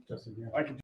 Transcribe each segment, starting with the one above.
Justin, yeah. I can.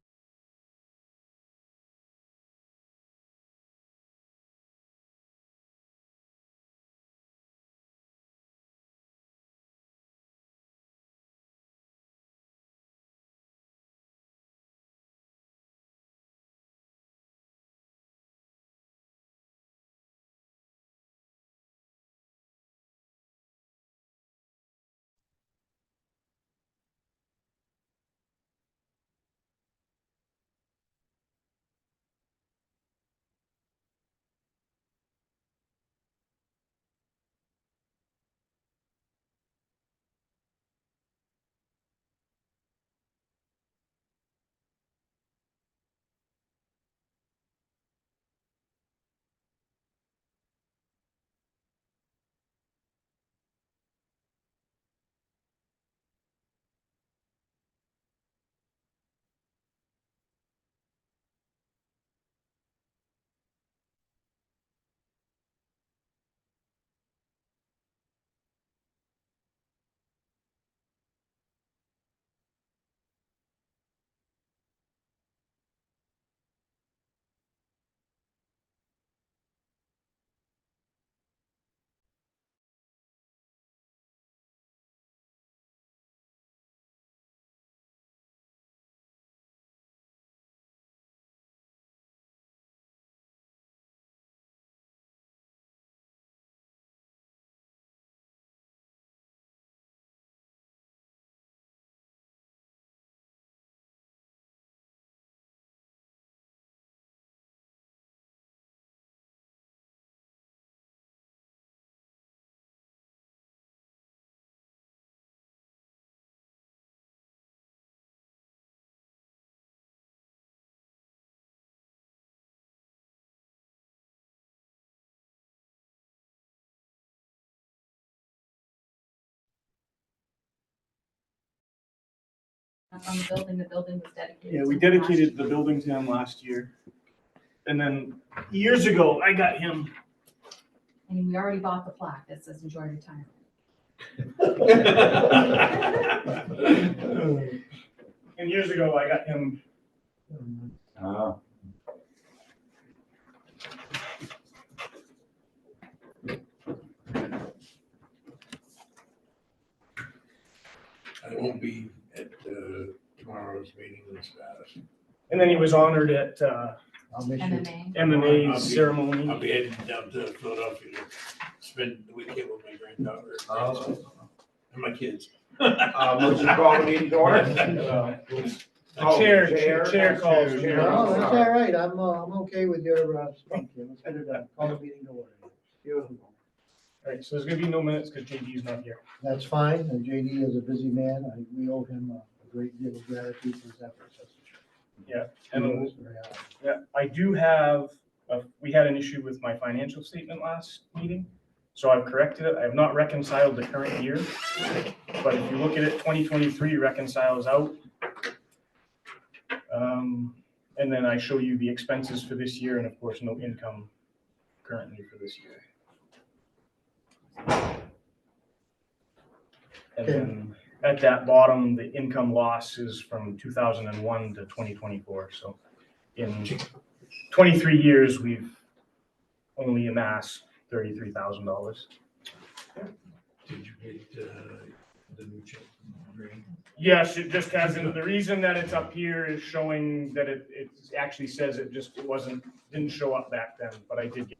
On the building was dedicated. Yeah, we to him last dedicated the year. building to him last year. And then years ago, I got him. And we already bought the plaque that says enjoy retirement. And years ago, I got him. I won't be at tomorrow's meeting in Scottish. And then he was honored at I'll make sure. MMA. MMA's ceremony. I'll be heading down to Philadelphia to spend the weekend with my granddaughter and my kids. Motion to call the meeting to order. The chair calls. No, that's all right. I'm okay with your spunk here. Let's get it done. Call the meeting to order. Beautiful. All right, so there's gonna be no minutes because JD's not here. That's fine. And JD is a busy man. We owe him a great deal of gratitude for his efforts. That's for sure. Yeah, He and was very honored. yeah, I do have, we had an issue with my financial statement last meeting. So I've corrected it. I have not reconciled the current year. But if you look at it, 2023 reconciles out. And then I show you the expenses for this year and of course, no income currently for this year. And then at that bottom, the income loss is from 2001 to 2024. So in 23 years, we've only amassed $33,000. Did you get the new check from Green? Yes, it just hasn't. The reason that it's up here is showing that it actually says it didn't show up back then, but I did get.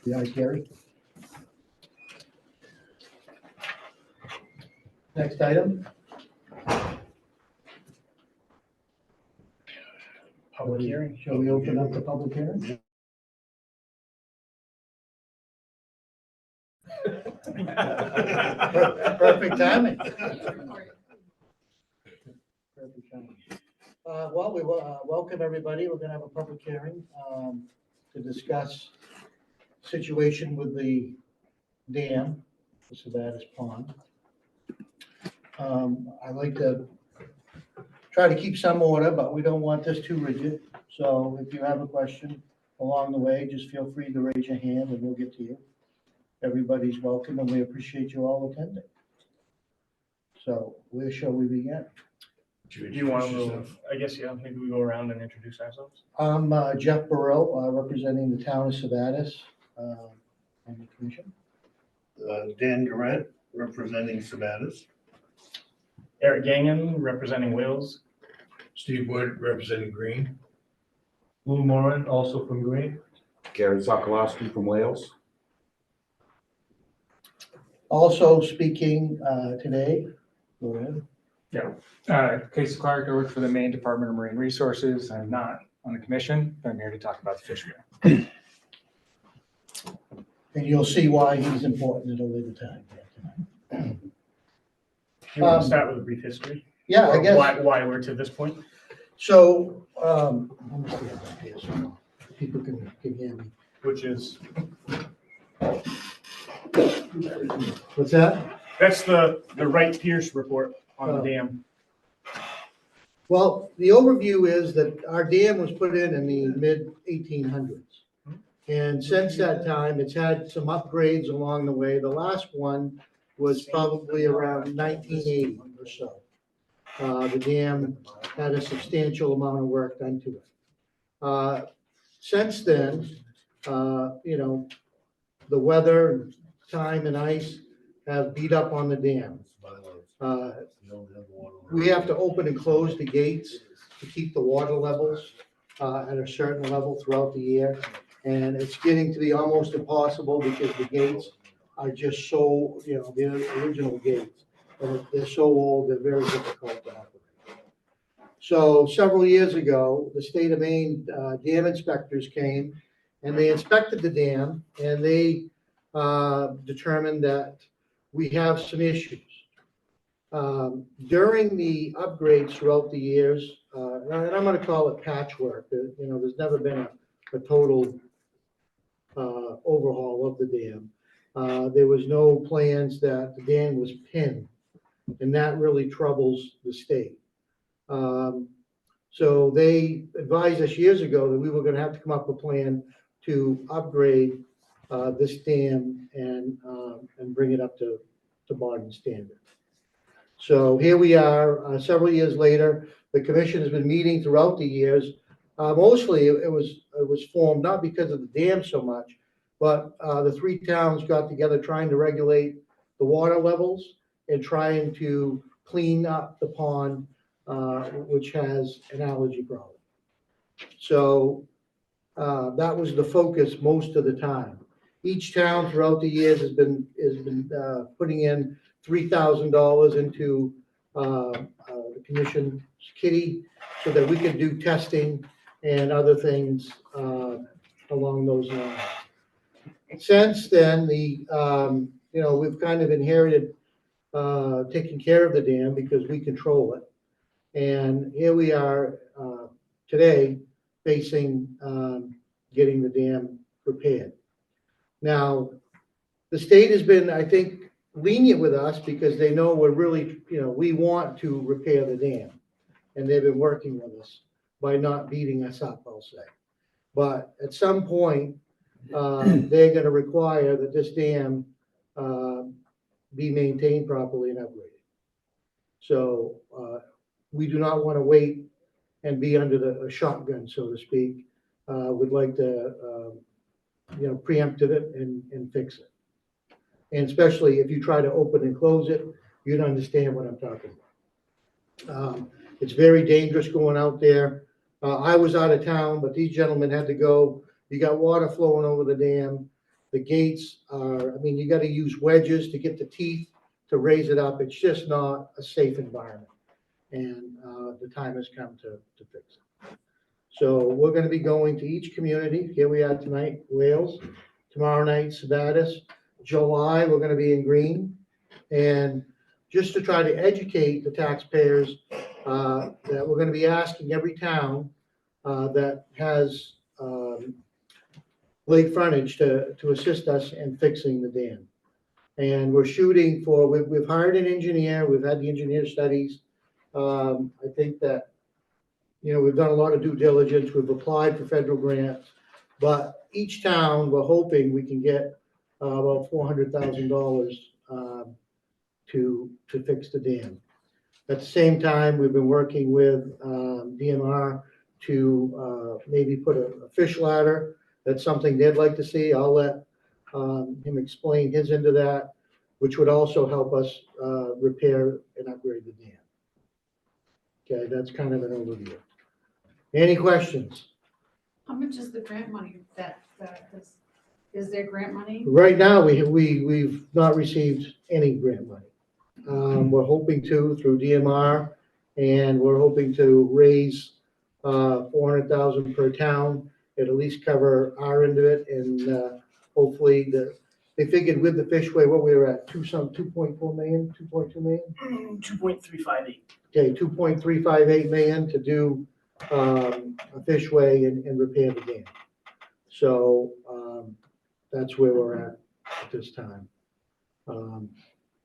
The ayes carry. Next item. Public hearing. Shall we open up the public hearing? Perfect timing. It's recorded. Perfect timing. Well, we will welcome everybody. We're gonna have a public hearing to discuss situation with the dam, the Sabatis Pond. I like to try to keep some order, but we don't want this too rigid. So if you have a question along the way, just feel free to raise your hand and we'll get to you. Everybody's welcome and we appreciate you all attending. So where shall we begin? Do you want to, I guess, yeah, maybe we go around and introduce ourselves? I'm Jeff Burrell, representing the town of Sabatis on the commission. Dan Garrett, representing Sabatis. Eric Gangan, representing Wales. Steve Wood representing Green. Lou Moran, also from Green. Gary Sokolowski from Wales. Also speaking today, go ahead. Casey Clark, I work for the Maine Department of Marine Resources. I'm not on the commission, but I'm here to talk about the fishery. And you'll see why he's important at a later time. You want to start with a brief history? Yeah, I Or guess. Why we're to this point? So, let me stand up here so people can hear me. Which is, What's that? that's the Wright Pierce report on the dam. Well, the overview is that our dam was put in the mid-1800s. And since that time, it's had some upgrades along the way. The last one was probably around 1980 or so. The dam had a substantial amount of work done to it. Since then, the weather, time and ice have beat up on the dam. We have to open and close the gates to keep the water levels at a certain level throughout the year. And it's getting to be almost impossible because the gates are just so, the original gates, and they're so old, they're very difficult to operate. So several years ago, the state of Maine dam inspectors came and they inspected the dam and they determined that we have some issues. During the upgrades throughout the years, and I'm gonna call it patchwork, there's never been a total overhaul of the dam. There was no plans that the dam was pinned, and that really troubles the state. So they advised us years ago that we were gonna have to come up with a plan to upgrade this dam and bring it up to modern standard. So here we are, several years later. The commission has been meeting throughout the years. Mostly it was formed not because of the dam so much, but the three towns got together trying to regulate the water levels and trying to clean up the pond, which has an allergy problem. So that was the focus most of the time. Each town throughout the years has been putting in $3,000 into the commission's kitty so that we can do testing and other things along those lines. Since then, we've kind of inherited taking care of the dam because we control it. And here we are today facing getting the dam repaired. Now, the state has been, I think, lenient with us because they know we're really, we want to repair the dam. And they've been working with us by not beating us up, I'll say. But at some point, they're going to require that this dam be maintained properly and upgraded. So we do not want to wait and be under the shotgun, so to speak. We'd like to, preempt it and fix it. And especially if you try to open and close it, you'd understand what I'm talking about. It's very dangerous going out there. I was out of town, but these gentlemen had to go. You got water flowing over the dam. The gates are, you got to use wedges to get the teeth to raise it up. It's just not a safe environment. And the time has come to fix it. So we're going to be going to each community. Here we are tonight, Wales. Tomorrow night, Sabatis. July, we're gonna be in green. And just to try to educate the taxpayers, that we're gonna be asking every town, that has, lake frontage to assist us in fixing the dam. And we're shooting for, we've hired an engineer, we've had the engineer studies. I think that, we've done a lot of due diligence, we've applied for federal grants, but each town, we're hoping we can get about $400,000 to fix the dam. At the same time, we've been working with DMR to maybe put a fish ladder. That's something they'd like to see. I'll let him explain his end of that, which would also help us repair and upgrade the dam. Okay, that's kind of an overview. Any questions? How much is the grant money is there grant money? Right now, we've not received any grant money. We're hoping to through DMR, and we're hoping to raise $400,000 per town. It'll at least cover our end of it, and hopefully they figured with the Fishway, what we were at, 2.4 million, 2.2 million? 2.358. Okay, 2.358 million to do a Fishway and repair the dam. So that's where we're at this time. I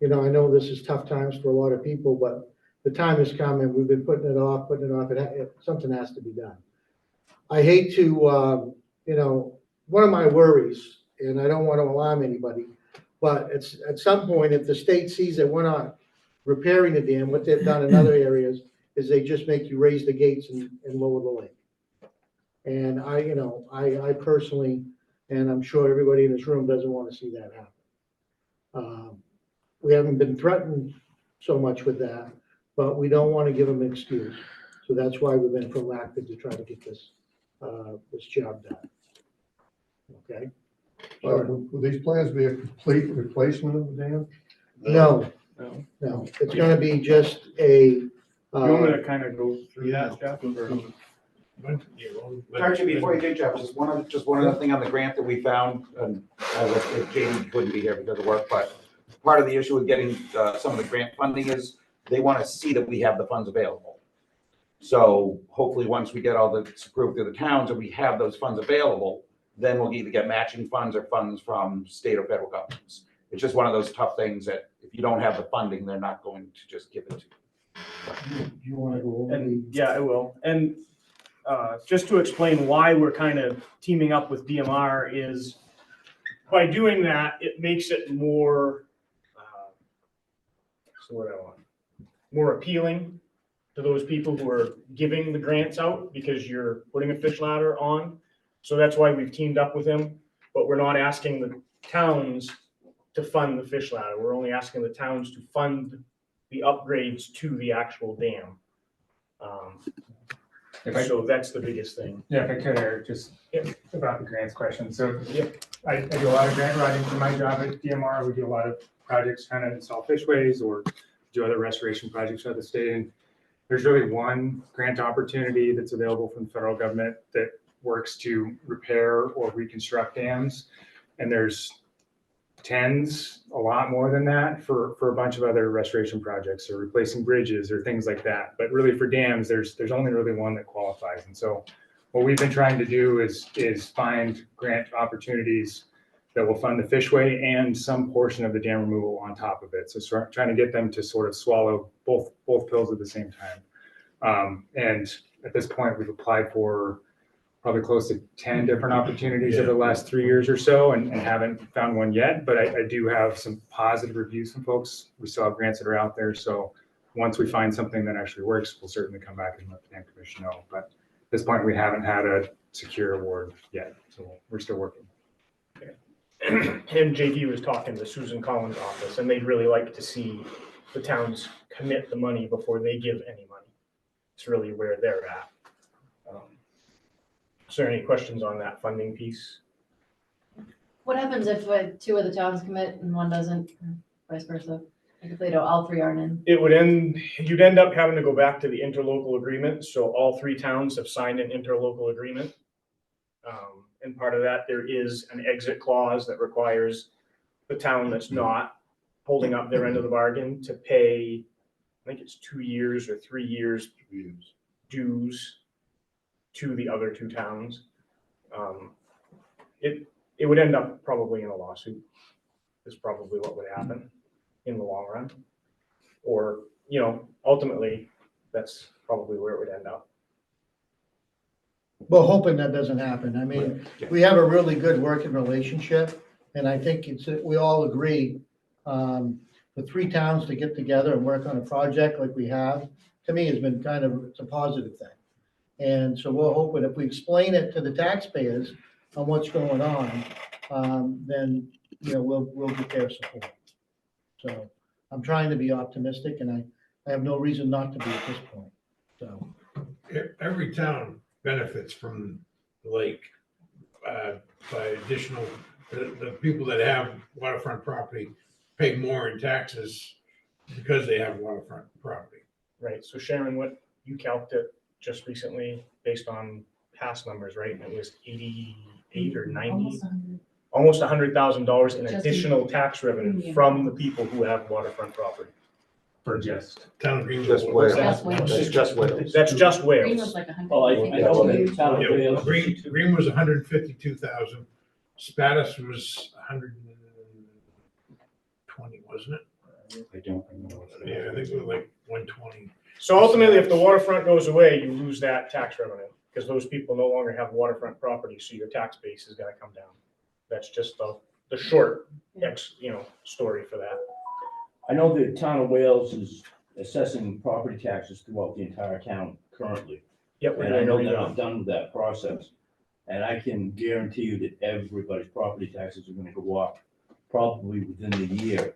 know this is tough times for a lot of people, but the time has come and we've been putting it off. Something has to be done. I hate to, one of my worries, and I don't want to alarm anybody, but it's at some point, if the state sees that we're not repairing the dam, what they've done in other areas is they just make you raise the gates and lower the lake. And I personally, and I'm sure everybody in this room doesn't want to see that happen. We haven't been threatened so much with that, but we don't want to give them an excuse. So that's why we've been proactive to try to get this job done. Okay? Will these plans be a complete replacement of the dam? No, it's gonna be just a, You want me to kind of go through that, Jeff? Actually, before you do, Jeff, just one other thing on the grant that we found, and Jamie couldn't be here because of work, but part of the issue with getting some of the grant funding is they want to see that we have the funds available. So hopefully, once we get all this approved through the towns and we have those funds available, then we'll either get matching funds or funds from state or federal governments. It's just one of those tough things that if you don't have the funding, they're not going to just give it to you. do you wanna go over the? And yeah, I will. And just to explain why we're kind of teaming up with DMR is by doing that, it makes it more, more appealing to those people who are giving the grants out because you're putting a fish ladder on. So that's why we've teamed up with him, but we're not asking the towns to fund the fish ladder. We're only asking the towns to fund the upgrades to the actual dam. So that's the biggest thing. Yeah, if I could, Eric, just Yeah. about the grants question. So Yeah. I do a lot of grant writing for my job at DMR. We do a lot of projects trying to install fishways or do other restoration projects for the state. And there's really one grant opportunity that's available from the federal government that works to repair or reconstruct dams. And there's tens, a lot more than that for a bunch of other restoration projects or replacing bridges or things like that. But really for dams, there's only really one that qualifies. And so what we've been trying to do is find grant opportunities that will fund the fishway and some portion of the dam removal on top of it. So trying to get them to sort of swallow both pills at the same time. And at this point, we've applied for probably close to 10 different opportunities over the last 3 years or so and haven't found one yet, but I do have some positive reviews from folks. We still have grants that are out there. So once we find something that actually works, we'll certainly come back and let the Dam Commission know. But at this point, we haven't had a secure award yet. So we're still working. And JD was talking to Susan Collins' office, and they'd really like to see the towns commit the money before they give any money. It's really where they're at. Is there any questions on that funding piece? What happens if two of the towns commit and one doesn't, or vice versa? Like if they don't, all three aren't in? You'd end up having to go back to the interlocal agreement. So all three towns have signed an interlocal agreement. And part of that, there is an exit clause that requires the town that's not holding up their end of the bargain to pay, I think it's 2 years or 3 years dues to the other two towns. It would end up probably in a lawsuit, is probably what would happen in the long run. Or, ultimately, that's probably where it would end up. Well, hoping that doesn't happen. I mean, we have a really good working relationship, and I think we all agree, the three towns to get together and work on a project like we have, to me, has been it's a positive thing. And so we're hoping if we explain it to the taxpayers on what's going on, then, we'll get their support. So I'm trying to be optimistic, and I have no reason not to be at this point, so. Every town benefits from the lake, by additional, the people that have waterfront property pay more in taxes because they have waterfront property. Right, so Sharon, what you calculated just recently based on past numbers, right? And it was 88 or 90, almost $100,000 in Just in additional tax revenue premium. from the people who have waterfront property. For just. Town of Greenville. Just Wales. Just Wales. That's just Wales. That's just Green Wales. was like 100. Well, I know that town of Yeah, Wales. Green was 152,000. Spatus was 120, wasn't it? I don't remember. Yeah, I think it was like 120. So ultimately, if the waterfront goes away, you lose that tax revenue because those people no longer have waterfront property, so your tax base is gonna come down. That's just the short, story for that. I know the town of Wales is assessing property taxes throughout the entire town currently. Yep. And I know they're not done with that process. And I can guarantee you that everybody's property taxes are gonna go up probably within the year.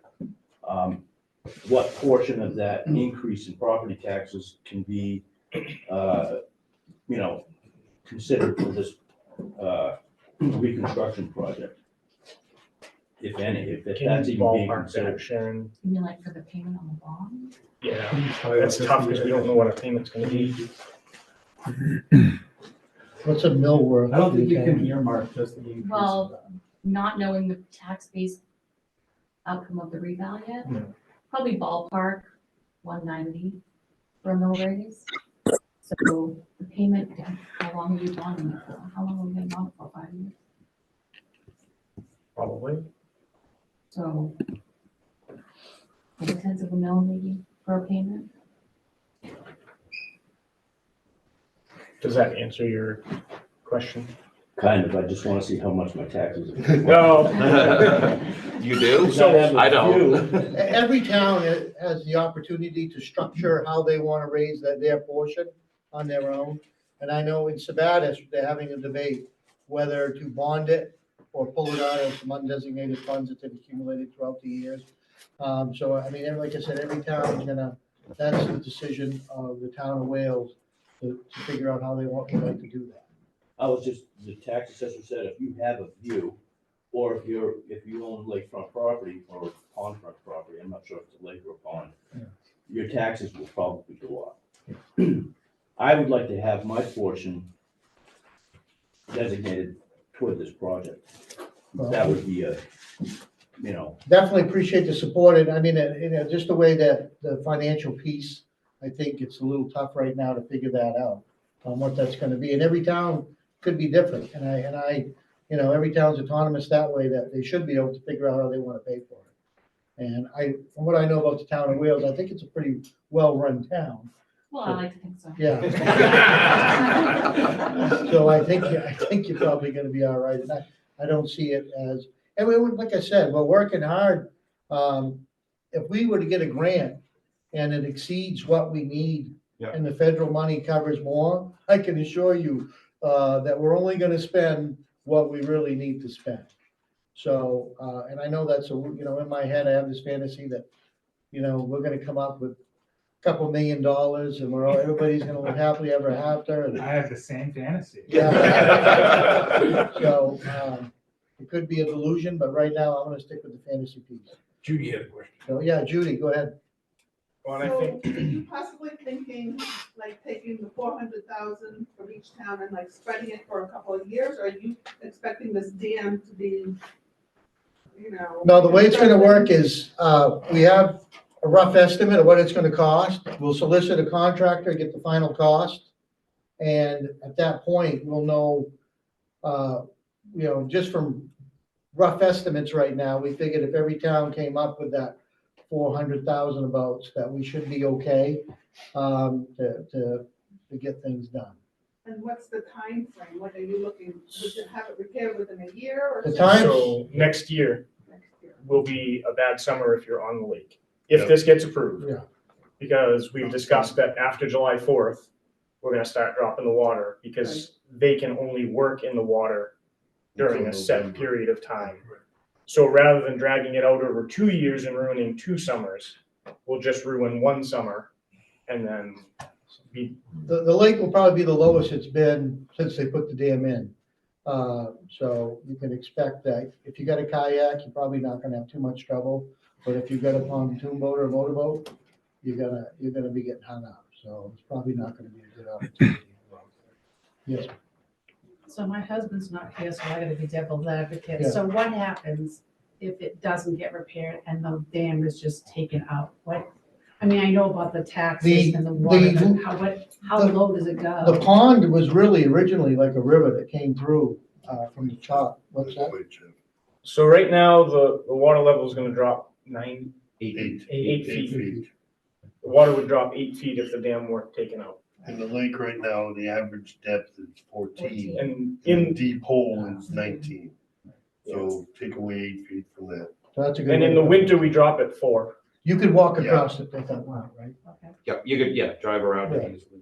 What portion of that increase in property taxes can be, considered for this reconstruction project? If any, if Can that's you even being ballpark that, considered. Sharon? You mean like for the payment on the bond? Yeah, that's tough because we don't know what our payment's gonna be. What's a mill worth? I don't think you can earmark just the increase. Well, not knowing the tax base outcome of the reval yet, probably ballpark 190 for a mill raise. So the payment, how long are you bonding it for? How long are we going to bond it for? 5 years? Probably. So 4/10 of a mill maybe for a payment? Does that answer your question? Kind of, I just wanna see how much my taxes are. No. You do? So I don't. Every town has the opportunity to structure how they want to raise their portion on their own. And I know in Sabatis, they're having a debate whether to bond it or pull it out of some undesignated funds that they've accumulated throughout the years. So, I mean, like I said, every town is that's the decision of the town of Wales to figure out how they would like to do that. The tax assessor said if you have a view, or if you own lakefront property or pondfront property, I'm not sure if it's a lake or a pond, your taxes will probably go up. I would like to have my portion designated toward this project. That would be Definitely appreciate the support, and I mean, just the way that the financial piece, I think it's a little tough right now to figure that out, on what that's gonna be, and every town could be different, and I, every town's autonomous that way, that they should be able to figure out how they wanna pay for it. And from what I know about the town of Wales, I think it's a pretty well-run town, Well, I like to think so. yeah. So I think you're probably gonna be all right, and I don't see it as, and like I said, we're working hard. If we were to get a grant and it exceeds what we need, Yeah. and the federal money covers more, I can assure you that we're only gonna spend what we really need to spend. So, and I know that's in my head, I have this fantasy that, we're gonna come up with a couple $1 million and everybody's gonna live happily ever after. And I have the same fantasy. yeah. So, it could be a delusion, but right now I'm gonna stick with the fantasy piece. Judy had a question. So, yeah, Judy, go ahead. Well, and I So think, are you possibly thinking, like, taking the 400,000 from each town and like spreading it for a couple of years? Or are you expecting this dam to be you know. No, the way it's gonna work is, we have a rough estimate of what it's gonna cost. We'll solicit a contractor, get the final cost. And at that point, we'll know, just from rough estimates right now, we figured if every town came up with that 400,000 about, that we should be okay, to get things done. And what's the time frame? What are you looking, would you have it repaired within a year or? The so? time- So next year Next year. will be a bad summer if you're on the lake, if this gets approved. Yeah. Because we've discussed that after July 4th, we're gonna start dropping the water because they can only work in the water during a set period of time. So rather than dragging it out over 2 years and ruining 2 summers, we'll just ruin 1 summer and then be, The lake will probably be the lowest it's been since they put the dam in. So you can expect that if you got a kayak, you're probably not gonna have too much trouble. But if you've got a pontoon boat or a motorboat, you're gonna be getting hung up. So it's probably not gonna be a good opportunity. Yes, So my husband's not here, so I gotta be devil's advocate. Yeah. So what happens if it doesn't get repaired and the dam is just taken out? What, I mean, I know about the taxes and the water, but how low does it the go? pond was really originally like a river that came through, from the top. What's that? so right now, the water level is gonna drop 8 8 feet. feet. The water would drop 8 feet if the dam weren't taken out. In the lake right now, the average depth is 14. And In the in, deep hole is 19. So take away 8 feet from that. So that's a good. and way in to the go. winter, we drop it 4. You could walk across it if that want, right? Okay. Yeah, you could, yeah, drive around it Right. easily.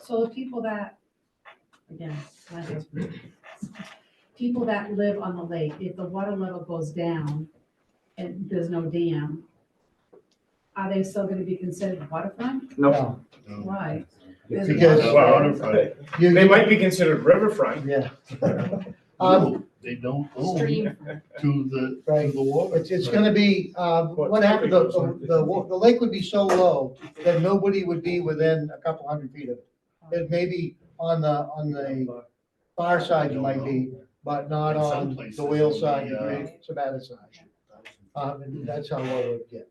So the people that, again, my husband, people that live on the lake, if the water level goes down and there's no dam, are they still gonna be considered waterfront? No, Why? Because- Waterfront. They might be considered riverfront. Yeah. No, they don't own Stream. to the Right. water. It's gonna be, what happened, the lake would be so low that nobody would be within a couple hundred feet of it. It may be on the far side you might be, but not In some on places the whale it'll side, be, the great Sabata side. And that's how low it would get.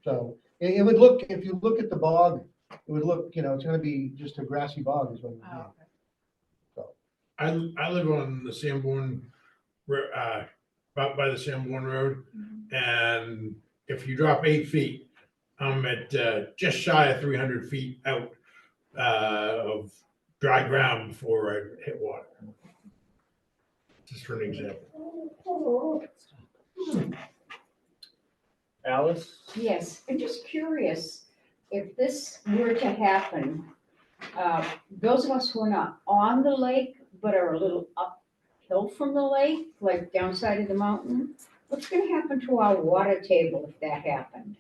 So it would look, if you look at the bog, it would look, it's gonna be just a grassy bog is what it would Oh, be. okay. I live on the Sanborn, about by the Sanborn Road. And if you drop 8 feet, I'm at just shy of 300 feet out of dry ground before I hit water. Just for an example. Alice? Yes, I'm just curious, if this were to happen, those of us who are not on the lake, but are a little uphill from the lake, like downside of the mountain, what's gonna happen to our water table if that happened?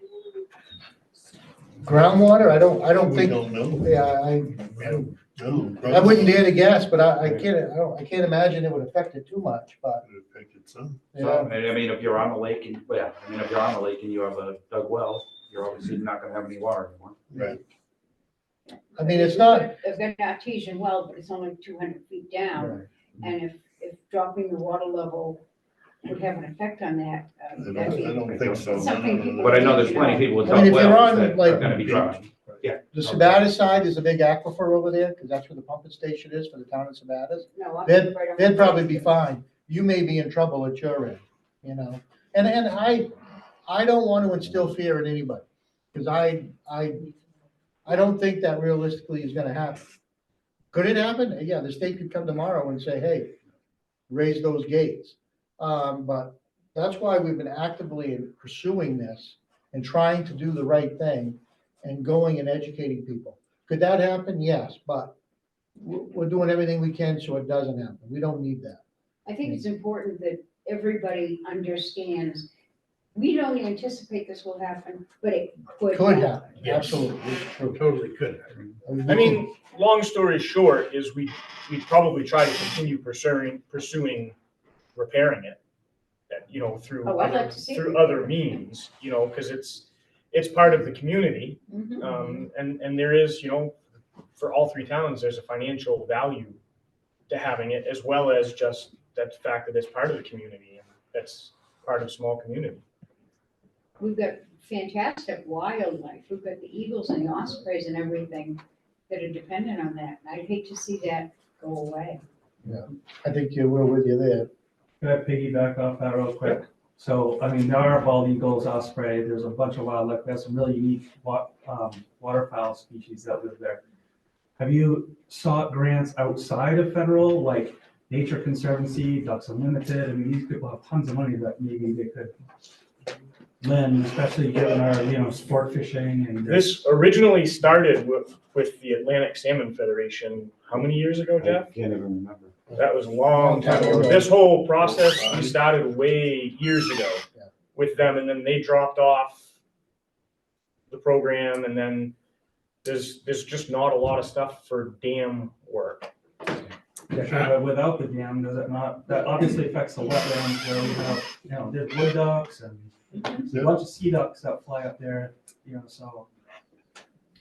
Groundwater, I don't We think, don't know. yeah, No. I wouldn't dare to guess, but I can't imagine it would affect it too much, but, It affected some. so, yeah. I mean, if you're on the lake and, well, I mean, if you're on the lake and you have a dug well, you're obviously not gonna have any water anymore. Right. I mean, it's not. I've got an artesian well, but it's only 200 feet down, Right. and if dropping the water level would have an effect on that, I that'd be. don't think so. Something No. people- But I know there's plenty of people with I mean, dug if you're wells on, that like, are gonna be trying. The Sabata side is a big aquifer over there, because that's where the pumping station is for the town of Sabatas. No, I'm They'd, right on they'd the probably lake. be fine. You may be in trouble at your end, And I don't want to instill fear in anybody, because I don't think that realistically is gonna happen. Could it happen? Yeah, the state could come tomorrow and say, hey, raise those gates. But that's why we've been actively pursuing this and trying to do the right thing and going and educating people. Could that happen? Yes, but we're doing everything we can so it doesn't happen. We don't need that. I think it's important that everybody understands, we don't anticipate this will happen, but it could Could happen. happen, absolutely, it's true. Totally could. I mean, long story short is we'd probably try to continue pursuing repairing it. Through Oh, I'd like other, to see through it. other means, because it's part of the community. Mhm. And there is, for all 3 towns, there's a financial value to having it, as well as just that fact that it's part of the community. And part of small community. We've got fantastic wildlife. We've got the eagles and the ospreys and everything that are dependent on that. I'd hate to see that go away. I think we're with you there. Can I piggyback off that real quick? So, I mean, there are bald eagles, osprey, there's a bunch of wildlife, there's some really unique waterfowl species that live there. Have you sought grants outside of federal, like Nature Conservancy, Ducks Unlimited? I mean, these people have tons of money that maybe they could lend, especially given our, sport fishing and. This originally started with the Atlantic Salmon Federation, how many years ago, Jeff? I can't even remember. That was a long time ago. This whole process, we started way years ago Yeah. with them, and then they dropped off the program, and then there's just not a lot of stuff for dam work. Yeah, but without the dam, does it not, that obviously affects the wetlands where we have, there's wood ducks and a bunch of sea ducks that fly up there, so.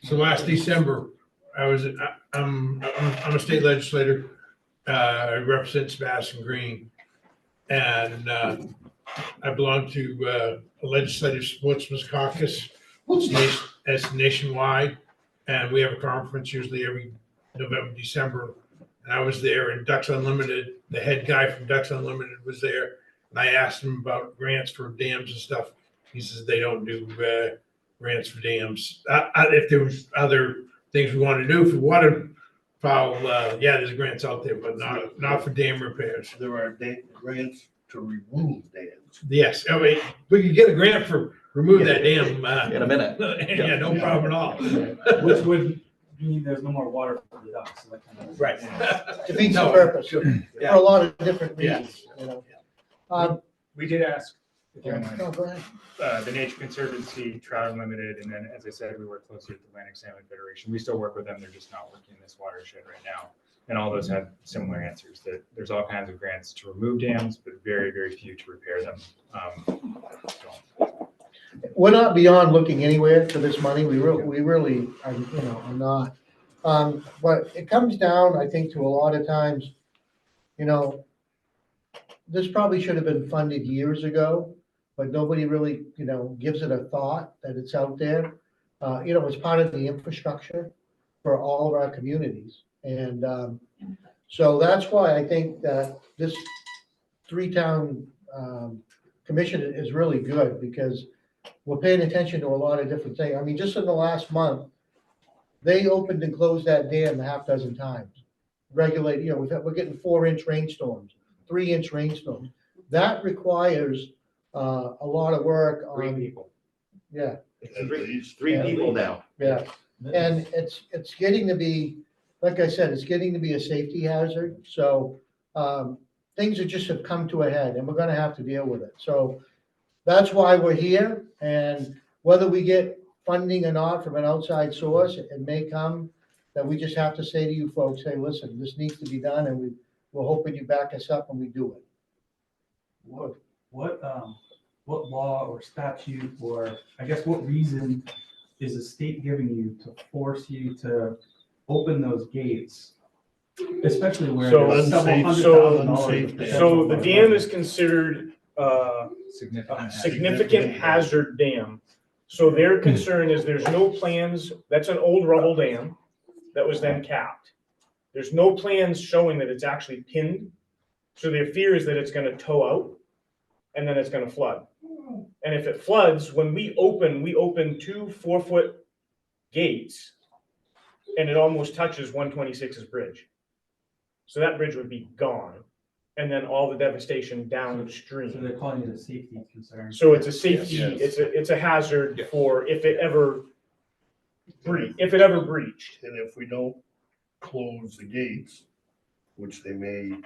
So last December, I'm a state legislator. I represent Sebastian Green. And I belong to a legislative sportsman's caucus. It's nationwide. And we have a conference usually every November, December. And I was there, and Ducks Unlimited, the head guy from Ducks Unlimited was there. And I asked him about grants for dams and stuff. He says they don't do grants for dams. If there was other things we wanted to do for waterfowl, yeah, there's grants out there, but not for dam repairs. There are grants to remove dams. Yes, I mean, we could get a grant for remove that dam. In a minute. Yeah, no problem at all. Which would mean there's no more water for the ducks, so that kind of. Right. Defeats the No, purpose for yeah. a lot of different Yeah. reasons. We did ask, if you don't mind, No, go ahead. the Nature Conservancy, Trout Unlimited, and then, as I said, we work closely with the Atlantic Salmon Federation. We still work with them, they're just not working in this watershed right now. And all those had similar answers, that there's all kinds of grants to remove dams, but very, very few to repair them. We're not beyond looking anywhere for this money. We really are not. But it comes down, I think, to a lot of times, this probably should have been funded years ago, but nobody really, gives it a thought that it's out there. It's part of the infrastructure for all of our communities. And so that's why I think that this three-town commission is really good, because we're paying attention to a lot of different things. I mean, just in the last month, they opened and closed that dam a half dozen times. Regulate, we're getting 4-inch rainstorms, 3-inch rainstorms. That requires a lot of work on. 3 people. Yeah, Three people now. yeah. And it's getting to be, like I said, it's getting to be a safety hazard. So things just have come to a head, and we're gonna have to deal with it. So that's why we're here. And whether we get funding or not from an outside source, it may come that we just have to say to you folks, hey, listen, this needs to be done, and we're hoping you back us up when we do it. What law or statute, or I guess what reason is the state giving you to force you to open those gates? Especially where So- there's several Unsafe, hundred so thousand dollars. unsafe. So the dam is considered a Significant. significant hazard dam. So their concern is there's no plans, that's an old rubble dam that was then capped. There's no plans showing that it's actually pinned. So their fear is that it's gonna tow out and then it's gonna flood. And if it floods, when we open 2 4-foot gates and it almost touches 126's bridge. So that bridge would be gone. And then all the devastation downstream. So they're calling it a safety concern. So it's a safety, Yes. it's a hazard for if it ever breached. And if we don't close the gates, which they may,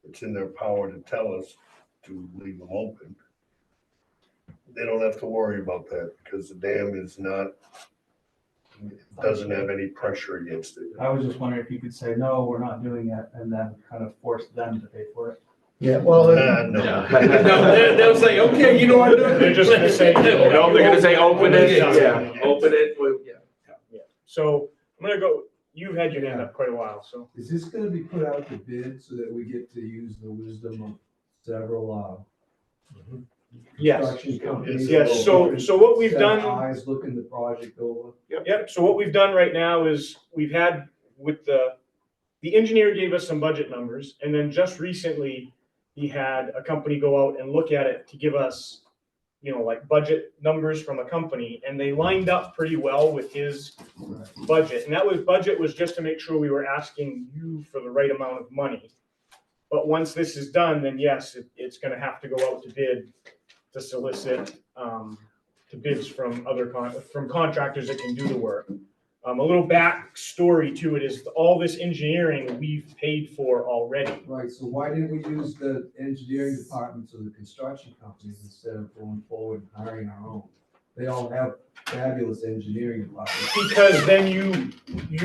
it's in their power to tell us to leave them open, they don't have to worry about that, because the dam is not, doesn't have any pressure against it. I was just wondering if you could say, no, we're not doing it, and then kind of force them to pay for it. Yeah, well, No. No, they'll say, okay, you know what? They're just gonna say. No, they're gonna say, open it, yeah, open it, Yeah. So I'm gonna go, you've had your hand up quite a while, so. Is this gonna be put out to bid so that we get to use the wisdom of several Yes, Construction companies. yes, so what we've Set of done. eyes looking the project over. Yep, so what we've done right now is we've had with the engineer gave us some budget numbers, and then just recently he had a company go out and look at it to give us, like budget numbers from a company, and they lined up pretty well with his budget. And budget was just to make sure we were asking you for the right amount of money. But once this is done, then yes, it's gonna have to go out to bid to solicit, to bids from from contractors that can do the work. A little backstory to it is all this engineering we've paid for already. Right, so why didn't we use the engineering departments of the construction companies instead of going forward and hiring our own? They all have fabulous engineering departments. Because then you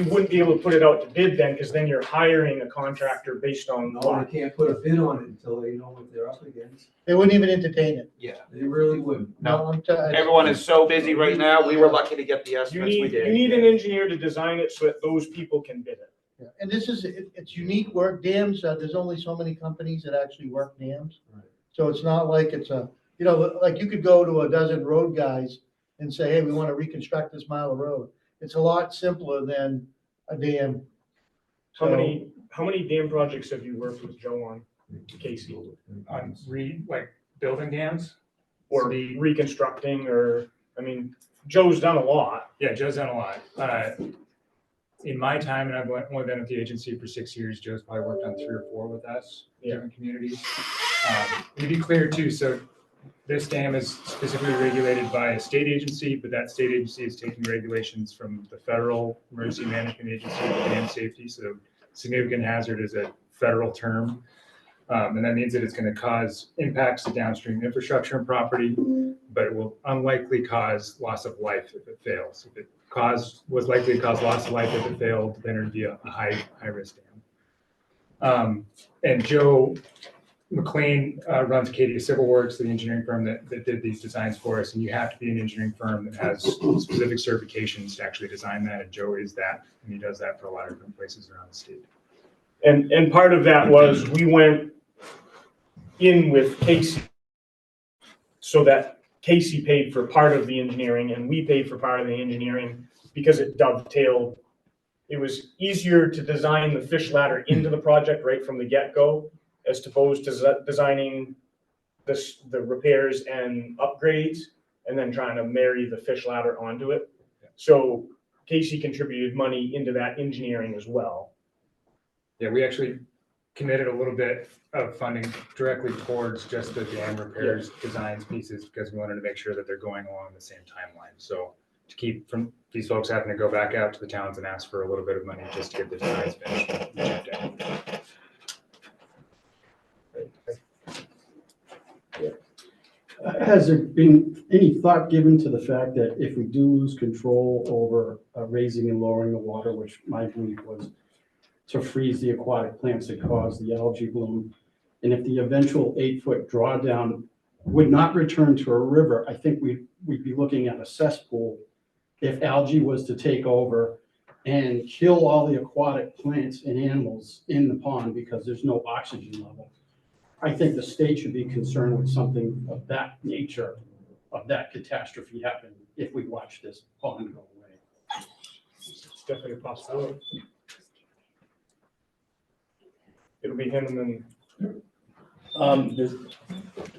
wouldn't be able to put it out to bid then, because then you're hiring a contractor based on No, what? they can't put a bid on it until they know what they're up against. They wouldn't even entertain it. Yeah. They really wouldn't. No. I'm telling you. Everyone is so busy right now. We were lucky to get the You estimates we need, did. you need an engineer to design it so that those people can bid it. Yeah, and this is, it's unique work. Dams, there's only so many companies that actually work dams. Right. So it's not like it's like you could go to a dozen road guys and say, hey, we want to reconstruct this mile of road. It's a lot simpler than a dam. How many dam projects have you worked with Joe on, Casey? On like building dams? Or reconstructing, Joe's done a lot. Yeah, Joe's done a lot. In my time, and I've only been with the agency for 6 years, Joe's probably worked on 3 or 4 with us, different communities. To be clear too, so this dam is specifically regulated by a state agency, but that state agency is taking regulations from the Federal Emergency Management Agency for Dam Safety. So significant hazard is a federal term. And that means that it's going to cause impacts to downstream infrastructure and property, but it will unlikely cause loss of life if it fails. If it was likely to cause loss of life if it failed, then it would be a high risk dam. And Joe McLean runs Acadia Civil Works, the engineering firm that did these designs for us. And you have to be an engineering firm that has specific certifications to actually design that. And Joe is that, and he does that for a lot of different places around the state. And part of that was we went in with Casey so that Casey paid for part of the engineering and we paid for part of the engineering because it dovetailed. It was easier to design the fish ladder into the project right from the get-go as opposed to designing the repairs and upgrades and then trying to marry the fish ladder onto it. So Casey contributed money into that engineering as well. Yeah, we actually committed a little bit of funding directly towards just the dam repairs, designs pieces, because we wanted to make sure that they're going along the same timeline. So to keep from these folks having to go back out to the towns and ask for a little bit of money just to get the designs finished. Has there been any thought given to the fact that if we do lose control over raising and lowering the water, which my belief was to freeze the aquatic plants that cause the algae bloom, and if the eventual 8-foot drawdown would not return to a river, I think we'd be looking at a cesspool if algae was to take over and kill all the aquatic plants and animals in the pond because there's no oxygen level. I think the state should be concerned with something of that nature, of that catastrophe happen if we watch this pond go away. It's definitely a possibility. It'll be him and then.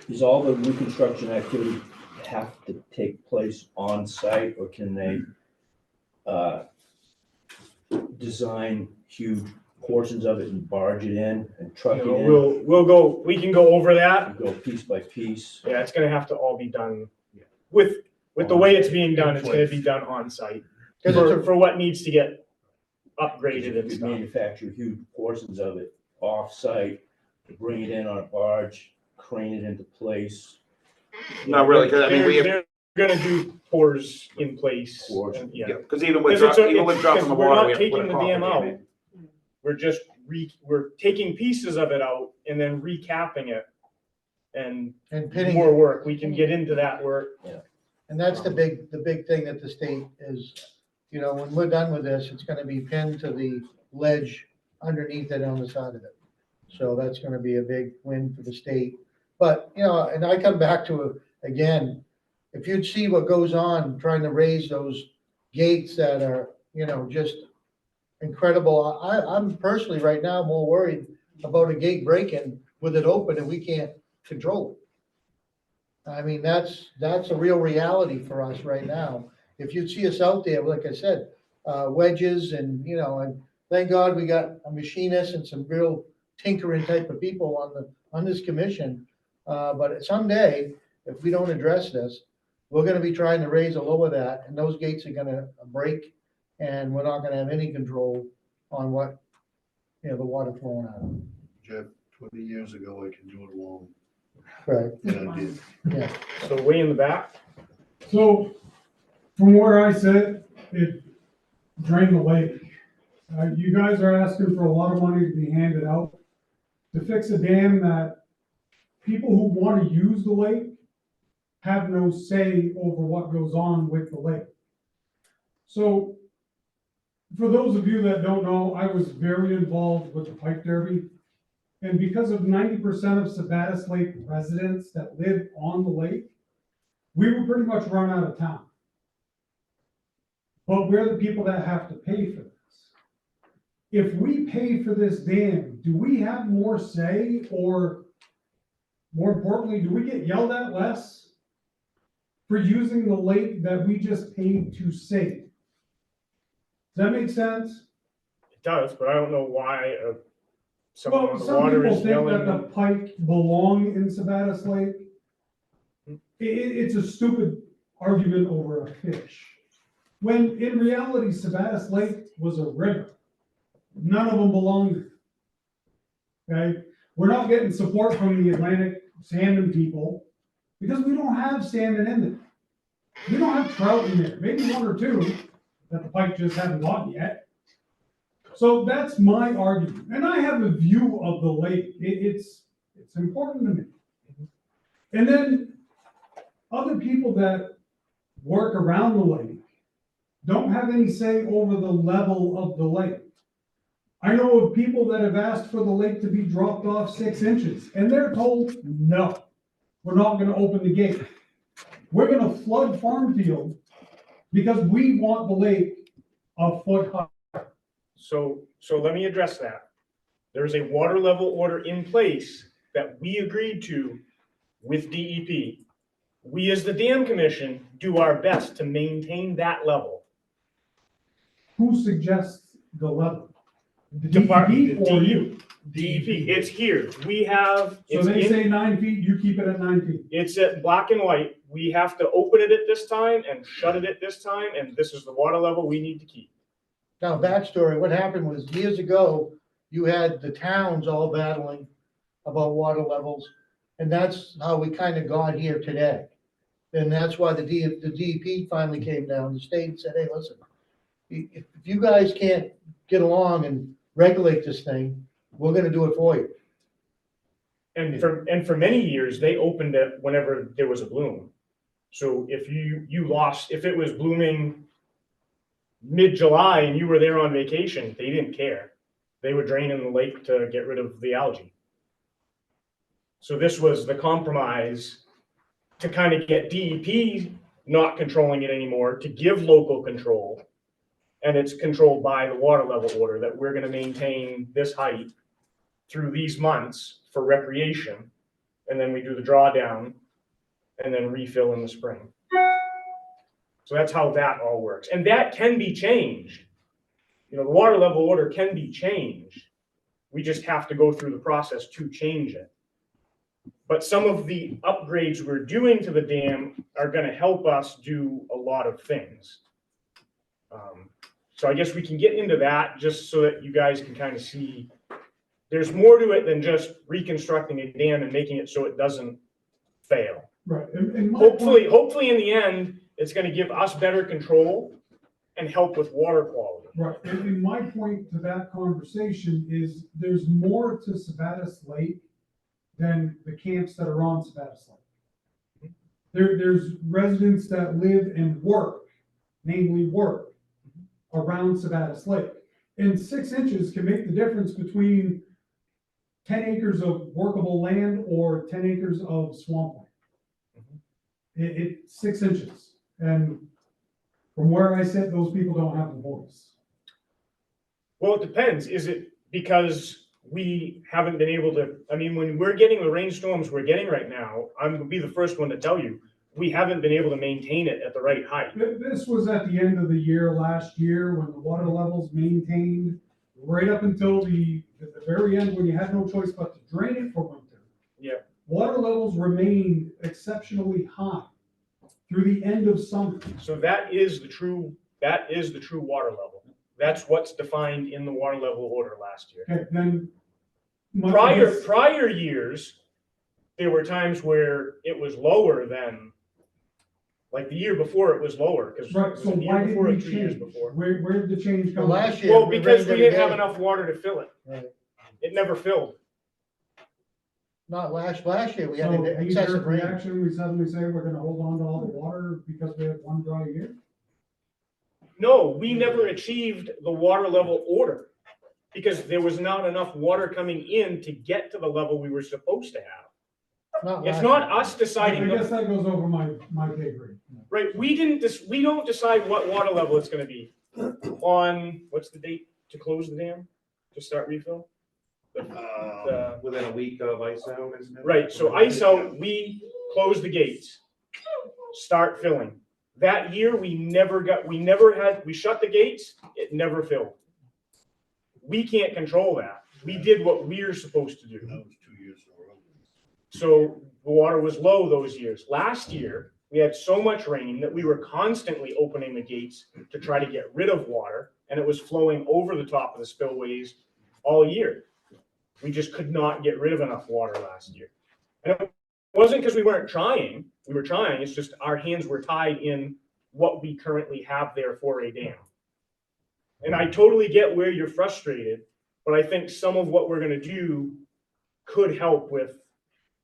Does all the reconstruction activity have to take place on site, or can they design huge portions of it and barge it in and truck it in? We can go over that. Go piece by piece. Yeah, it's gonna have to all be done with the way it's being done, it's gonna be done on site. For what needs to get upgraded and You stuff. manufacture huge portions of it off-site, bring it in on a barge, crane it into place. Not really, because I mean, They're gonna do pours in place. Pours. and- Yeah. because even with Because dropping the we're water, not we have to put taking a the dam coffer out. dam in. We're just we're taking pieces of it out and then recapping it and pinning more work. We can get into that work. And that's the big thing that the state is, when we're done with this, it's gonna be pinned to the ledge underneath it on the side of it. So that's gonna be a big win for the state But, you know, and I come back to, again, if you'd see what goes on trying to raise those gates that are, you know, just incredible. I'm personally right now more worried about a gate breaking with it open and we can't control it. I mean, that's a real reality for us right now. If you'd see us out there, like I said, wedges and, you know, and thank God we got a machinist and some real tinkering type of people on this commission. But someday, if we don't address this, we're gonna be trying to raise or lower that, and those gates are gonna break, and we're not gonna have any control on what, you know, the water flowing out of. Jeff, 20 years ago, I can do it alone, Right, and I did. yeah. So way in the back, So from where I sit, it drained the lake. You guys are asking for a lot of money to be handed out to fix a dam that people who want to use the lake have no say over what goes on with the lake. So for those of you that don't know, I was very involved with the Pike Derby. And because of 90% of Sabattis Lake residents that live on the lake, we were pretty much run out of town. But we're the people that have to pay for this. If we pay for this dam, do we have more say, or more importantly, do we get yelled at less for using the lake that we just paid to save? Does that make sense? it does, but I don't know why someone Well, on the some water people is think that the yelling. pike belong in Sabattis Lake. It's a stupid argument over a fish. When in reality, Sabattis Lake was a river. None of them belonged there. Okay? We're not getting support from the Atlantic salmon people because we don't have salmon in there. We don't have trout in there, maybe one or two that the pike just haven't gotten yet. So that's my argument. And I have a view of the lake. It's important to me. And then other people that work around the lake don't have any say over the level of the lake. I know of people that have asked for the lake to be dropped off 6 inches, and they're told, no, we're not gonna open the gate. We're gonna flood farm field because we want the lake a foot high. So let me address that. There is a water level order in place that we agreed to with DEP. We, as the dam commission, do our best to maintain that level. Who suggests the level? The Department- DEP or you? DEP, it's here. We have. So it's they in- say 9 feet, you keep it at 9 feet. It's at black and white. We have to open it at this time and shut it at this time, and this is the water level we need to keep. Now, backstory, what happened was years ago, you had the towns all battling about water levels, and that's how we kind of got here today. And that's why the DEP finally came down, the state and said, hey, listen, if you guys can't get along and regulate this thing, we're gonna do it for you. And for many years, they opened it whenever there was a bloom. So if you lost, if it was blooming mid-July and you were there on vacation, they didn't care. They were draining the lake to get rid of the algae. So this was the compromise to kind of get DEP not controlling it anymore, to give local control. And it's controlled by the water level order that we're gonna maintain this height through these months for recreation. And then we do the drawdown and then refill in the spring. So that's how that all works. And that can be changed. You know, the water level order can be changed. We just have to go through the process to change it. But some of the upgrades we're doing to the dam are gonna help us do a lot of things. So I guess we can get into that just so that you guys can kind of see there's more to it than just reconstructing a dam and making it so it doesn't fail. Right, and my Hopefully in the end, it's gonna give us better control and help with water quality. Right, and my point to that conversation is there's more to Sabattis Lake than the camps that are on Sabattis Lake. There's residents that live and work, namely work, around Sabattis Lake. And 6 inches can make the difference between 10 acres of workable land or 10 acres of swampland. It's 6 inches. And from where I sit, those people don't have the voice. Well, it depends. Is it because we haven't been able to, I mean, when we're getting the rainstorms we're getting right now, I'm gonna be the first one to tell you, we haven't been able to maintain it at the right height. This was at the end of the year last year when the water levels maintained right up until at the very end when you had no choice but to drain it for winter. Yeah. Water levels remained exceptionally high through the end of summer. So that is the true water level. That's what's defined in the water level order last year. Okay, then. Prior years, there were times where it was lower than, like the year before it was lower, because Right, so why did we change? before. Where did the change Well, come? last year. Well, it because rained we every didn't have day. enough water to fill it. Right. It never filled. Not last year, we had So an knee-jerk excessive rain. reaction, we suddenly say we're gonna hold on to all the water because we had one dry year? No, we never achieved the water level order because there was not enough water coming in to get to the level we were supposed to have. It's last not year. us deciding, I guess that goes over my pay grade. right? We don't decide what water level it's gonna be on, what's the date to close the dam, to start refill? Within a week of ice out, isn't it? Right, so ice out, we close the gates, start filling. That year, we shut the gates, it never filled. We can't control that. We did what we're supposed to do. That was 2 years in a row. So the water was low those years. Last year, we had so much rain that we were constantly opening the gates to try to get rid of water, and it was flowing over the top of the spillways all year. We just could not get rid of enough water last year. And it wasn't because we weren't trying. We were trying. It's just our hands were tied in what we currently have there for a dam. And I totally get where you're frustrated, but I think some of what we're going to do could help with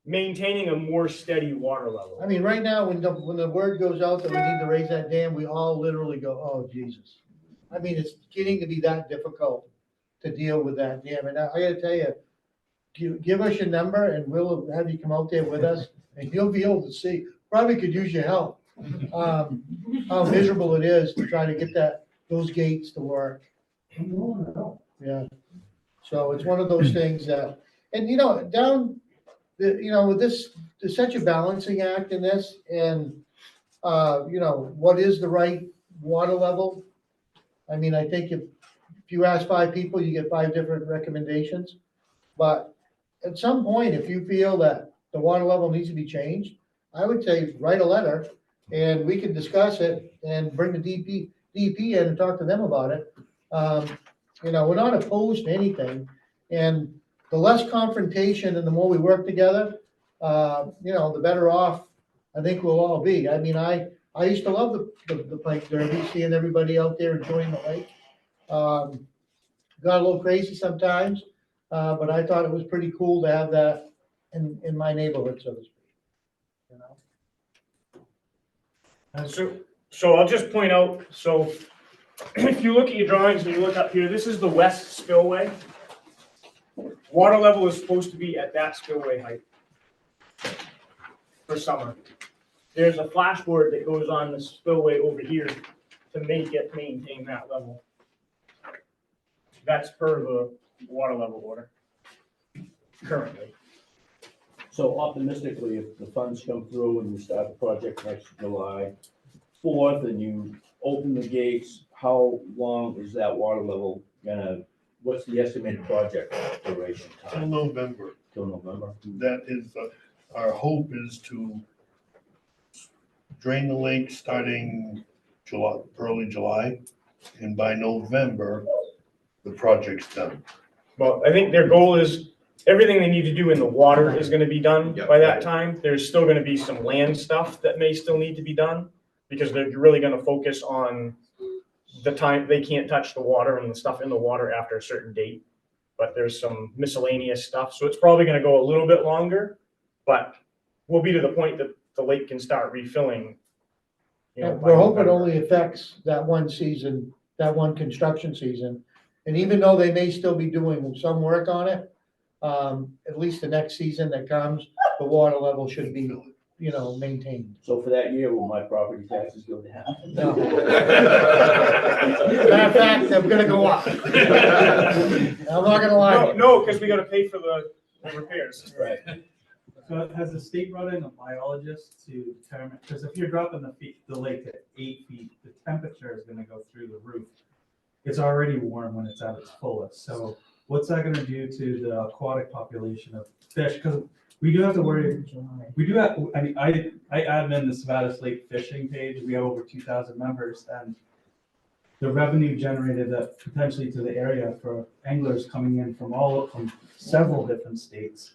maintaining a more steady water level. I mean, right now, when the word goes out that we need to raise that dam, we all literally go, oh, Jesus. I mean, it's getting to be that difficult to deal with that dam. And I gotta tell you, give us your number and we'll have you come out there with us and you'll be able to see, probably could use your help. How miserable it is to try to get those gates to work. Yeah. So it's one of those things that, and with this, there's such a balancing act in this and, what is the right water level? I mean, I think if you ask 5 people, you get 5 different recommendations. But at some point, if you feel that the water level needs to be changed, I would say write a letter and we can discuss it and bring the DP in and talk to them about it. We're not opposed to anything. And the less confrontation and the more we work together, the better off I think we'll all be. I mean, I used to love the Pike Derby, seeing everybody out there enjoying the lake. Got a little crazy sometimes, but I thought it was pretty cool to have that in my neighborhood, so to speak. So I'll just point out, so if you look at your drawings and you look up here, this is the west spillway. Water level is supposed to be at that spillway height for summer. There's a flashboard that goes on the spillway over here to make it maintain that level. That's per the water level order currently. So optimistically, if the funds come through and you start the project next July 4th and you open the gates, how long is that water level what's the estimated project duration Till time? November. Till November? That is, our hope is to drain the lake starting early July. And by November, the project's done. Well, I think their goal is everything they need to do in the water is gonna be done by that time. There's still gonna be some land stuff that may still need to be done because they're really gonna focus on the time they can't touch the water and the stuff in the water after a certain date. But there's some miscellaneous stuff, so it's probably gonna go a little bit longer, but we'll be to the point that the lake can start refilling. By We're hoping it November. only affects that one season, that one construction season. And even though they may still be doing some work on it, at least the next season that comes, the water level should be, maintained. So for that year, will my property taxes go down? No. Matter of fact, they're gonna go up. I'm not gonna lie. No, because we gotta pay for the repairs. Right. So has the state brought in a biologist to determine, because if you're dropping the lake at 8 feet, the temperature is gonna go through the roof. It's already warm when it's at its fullest, so what's that gonna do to the aquatic population of fish? Because we do have to worry, I admin the Savannah Lake fishing page, we have over 2,000 members, and the revenue generated that potentially to the area for anglers coming in from several different states.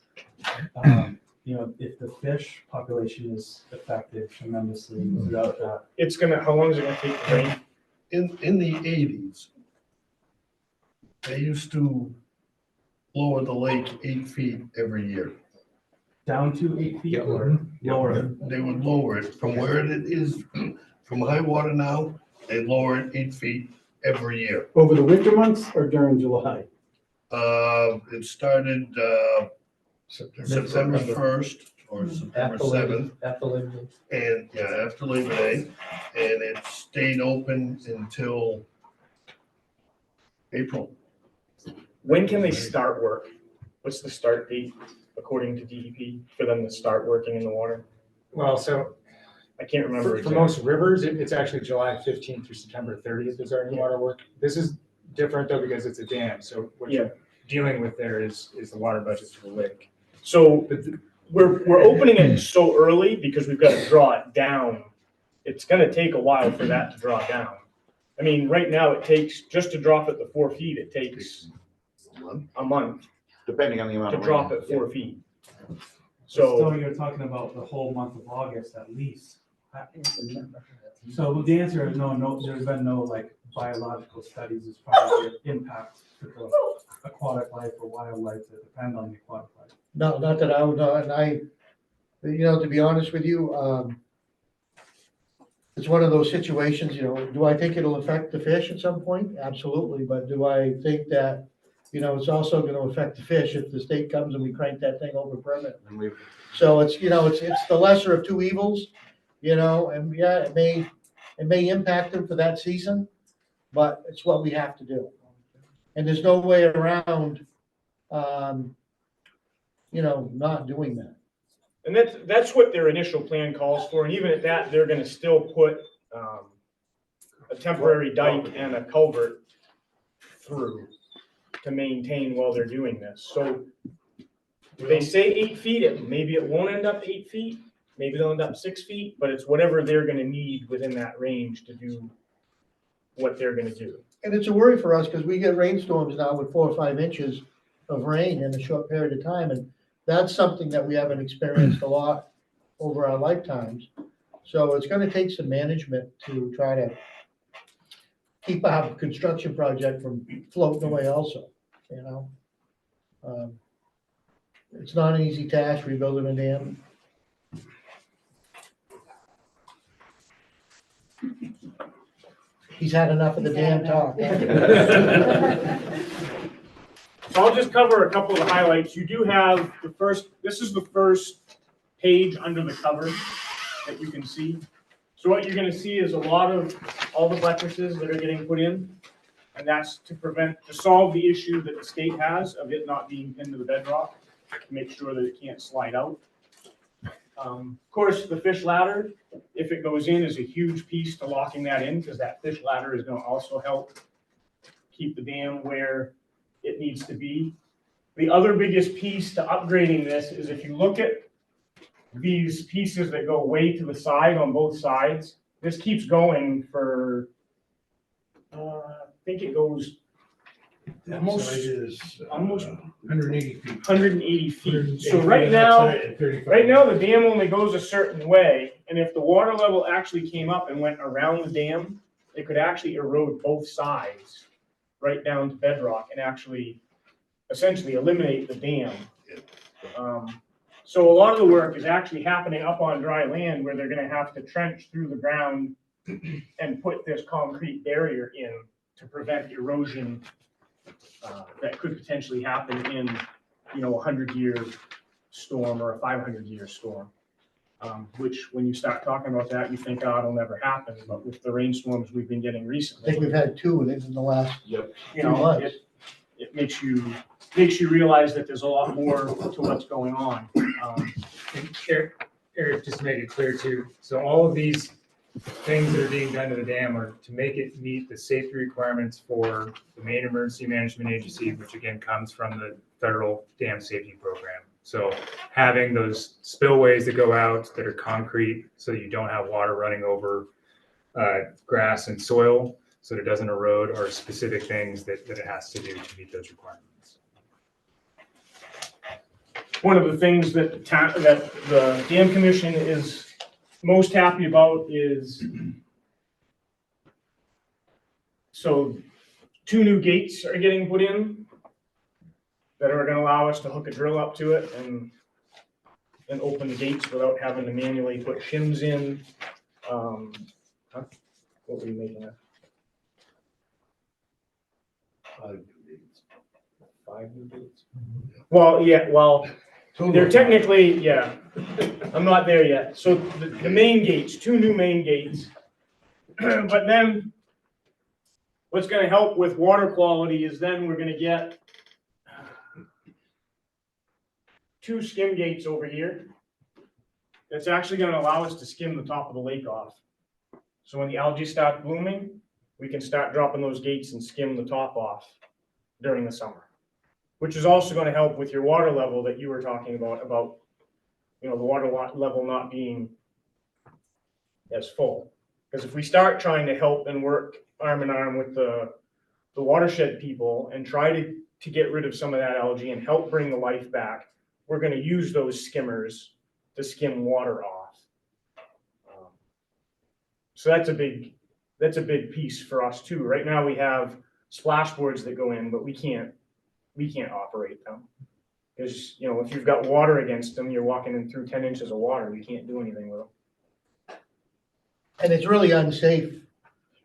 If the fish population is affected tremendously throughout that. How long is it gonna take to rain? In the 80s, they used to lower the lake 8 feet every year. Down to 8 feet or lower? They would lower it from where it is, from high water now, they lower it 8 feet every year. Over the winter months or during July? It started, September 1st or September 7th. After Labor Day. And, yeah, after Labor Day, and it stayed open until April. When can they start work? What's the start date according to DEP for them to start working in the water? Well, so I can't remember. for exactly. most rivers, it's actually July 15th through September 30th is our water work. This is different though because it's a dam, so what you're dealing with there is the water budget for the lake. So we're opening it so early because we've got to draw it down. It's gonna take a while for that to draw down. I mean, right now it takes, just to drop it to 4 feet, it takes a month Depending on the amount to of drop rain. it 4 feet. So So, you're talking about the whole month of August at least. So the answer is no, there's been no like biological studies as far as the impact to the aquatic life or wildlife that depend on the aquatic life. No, not that I would know, and to be honest with you, it's one of those situations, do I think it'll affect the fish at some point? Absolutely, but do I think that, it's also gonna affect the fish if the state comes and we crank that thing over permit? And we've, So it's the lesser of two evils, and yeah, it may impact them for that season, but it's what we have to do. And there's no way around, not doing that. and that's what their initial plan calls for, and even at that, they're gonna still put a temporary dike and a culvert through to maintain while they're doing this. So they say 8 feet, maybe it won't end up 8 feet, maybe they'll end up 6 feet, but it's whatever they're gonna need within that range to do what they're gonna do. And it's a worry for us because we get rainstorms now with 4 or 5 inches of rain in a short period of time. And that's something that we haven't experienced a lot over our lifetimes. So it's going to take some management to try to keep our construction project from floating away also, It's not an easy task rebuilding a dam. He's had enough of the damn talk. So I'll just cover a couple of the highlights. You do have this is the first page under the cover that you can see. So what you're gonna see is a lot of all the buttresses that are getting put in. And that's to solve the issue that the state has of it not being pinned to the bedrock, to make sure that it can't slide out. Of course, the fish ladder, if it goes in, is a huge piece to locking that in, because that fish ladder is gonna also help keep the dam where it needs to be. The other biggest piece to upgrading this is if you look at these pieces that go way to the side on both sides, this keeps going for, I think it goes That almost side is, almost 180 feet. 180 feet. 180 So feet right on that now, side and 35 right now the dam only goes a certain way, and if the water level actually came up and went around the dam, it could actually erode both sides right down to bedrock and actually essentially eliminate the dam. So a lot of the work is actually happening up on dry land where they're gonna have to trench through the ground and put this concrete barrier in to prevent erosion that could potentially happen in you know, a 100-year storm or a 500-year storm. Which, when you start talking about that, you think, oh, it'll never happen, but with the rainstorms we've been getting I recently, think we've had two in the last, you few know, months. it makes you realize that there's a lot more to what's going on. And Eric just made it clear too, so all of these things that are being done to the dam are to make it meet the safety requirements for the Maine Emergency Management Agency, which again comes from the federal dam safety program. So having those spillways that go out that are concrete, so you don't have water running over grass and soil, so that it doesn't erode, are specific things that it has to do to meet those requirements. One of the things that the Dam Commission is most happy about is, so 2 new gates are getting put in that are gonna allow us to hook a drill up to it and open the gates without having to manually put shims in. What were you making of? 5 new gates. 5 new gates? Well, yeah, well, they're technically, yeah, I'm not there yet. So the main gates, 2 new main gates. But then what's gonna help with water quality is then we're gonna get 2 skim gates over here. That's actually gonna allow us to skim the top of the lake off. So when the algae starts blooming, we can start dropping those gates and skim the top off during the summer. Which is also gonna help with your water level that you were talking about, you know, the water level not being as full. Because if we start trying to help and work arm in arm with the watershed people and try to get rid of some of that algae and help bring the life back, we're gonna use those skimmers to skim water off. So that's a big piece for us too. Right now we have splashboards that go in, but we can't operate them. Because, you know, if you've got water against them, you're walking in through 10 inches of water, you can't do anything with them. And it's really unsafe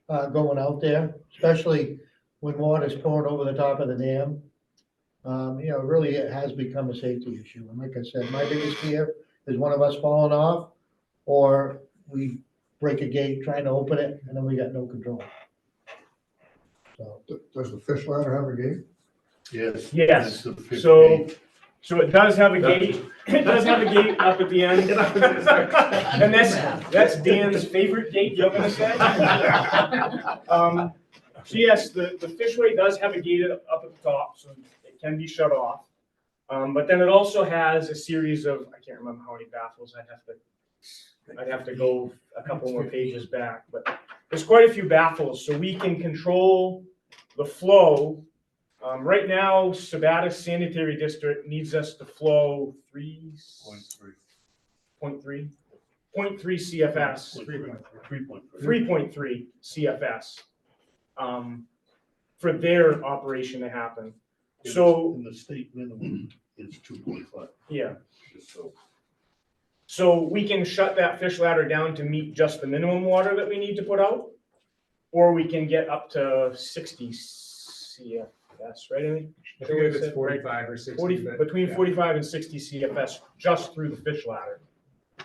going out there, especially when water's pouring over the top of the dam. You know, really it has become a safety issue. And like I said, my biggest fear is one of us falling off or we break a gate trying to open it and then we got no control. So, Does the fish ladder have a gate? Yes. Yes, It's a fish so, gate. so it does have a gate, it does have a gate up at the end. And that's Dan's favorite gate, you're gonna say? So yes, the fishway does have a gate up at the top, so it can be shut off. But then it also has a series of, I can't remember how many baffles, I'd have to go a couple more pages back, but there's quite a few baffles, so we can control the flow. Right now, Sabatis Sanitary District needs us to flow 3.3 CFS, 3.3 CFS, for their operation to happen. So, And the state minimum is 2.5. yeah. Just so. So we can shut that fish ladder down to meet just the minimum water that we need to put out, or we can get up to 60 CFS, right? Amy? I believe it's 45 or 60. 40, but between yeah. 45 and 60 CFS just through the fish ladder,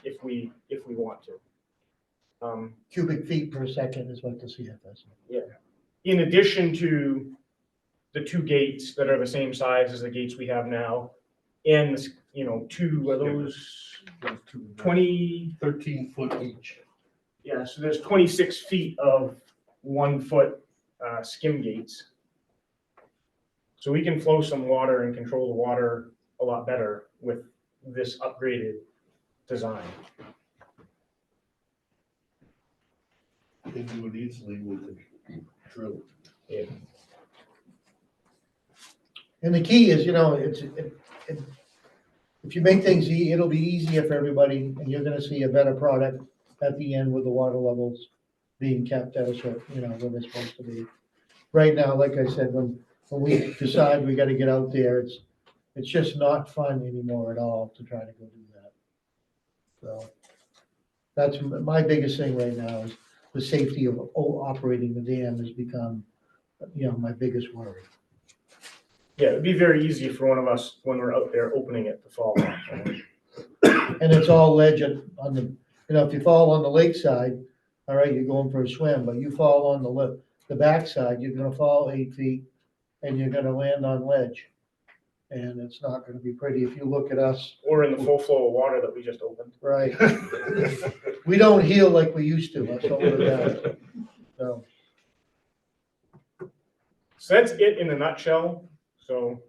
if we want to. cubic feet per second is what the CFS is. Yeah. In addition to the 2 gates that are the same size as the gates we have now, and, you know, 2 of those 13 foot each. Yeah, so there's 26 feet of 1 foot skim gates. So we can flow some water and control the water a lot better with this upgraded design. You can do it easily with the drill. Yeah. And the key is, you know, if you make things, it'll be easier for everybody and you're gonna see a better product at the end with the water levels being kept at a certain, you know, where they're supposed to be. Right now, like I said, when we decide we gotta get out there, it's just not fun anymore at all to try to go do that. So that's my biggest thing right now is the safety of operating the dam has become, you know, my biggest worry. Yeah, it'd be very easy for one of us when we're out there opening it to fall off. And it's all ledge on the, if you fall on the lakeside, all right, you're going for a swim, but you fall on the backside, you're gonna fall 8 feet and you're gonna land on ledge. And it's not gonna be pretty if you look at us, Or in the full flow of water that we just opened. right? We don't heal like we used to, let's hold it down. So, So that's it in a nutshell. So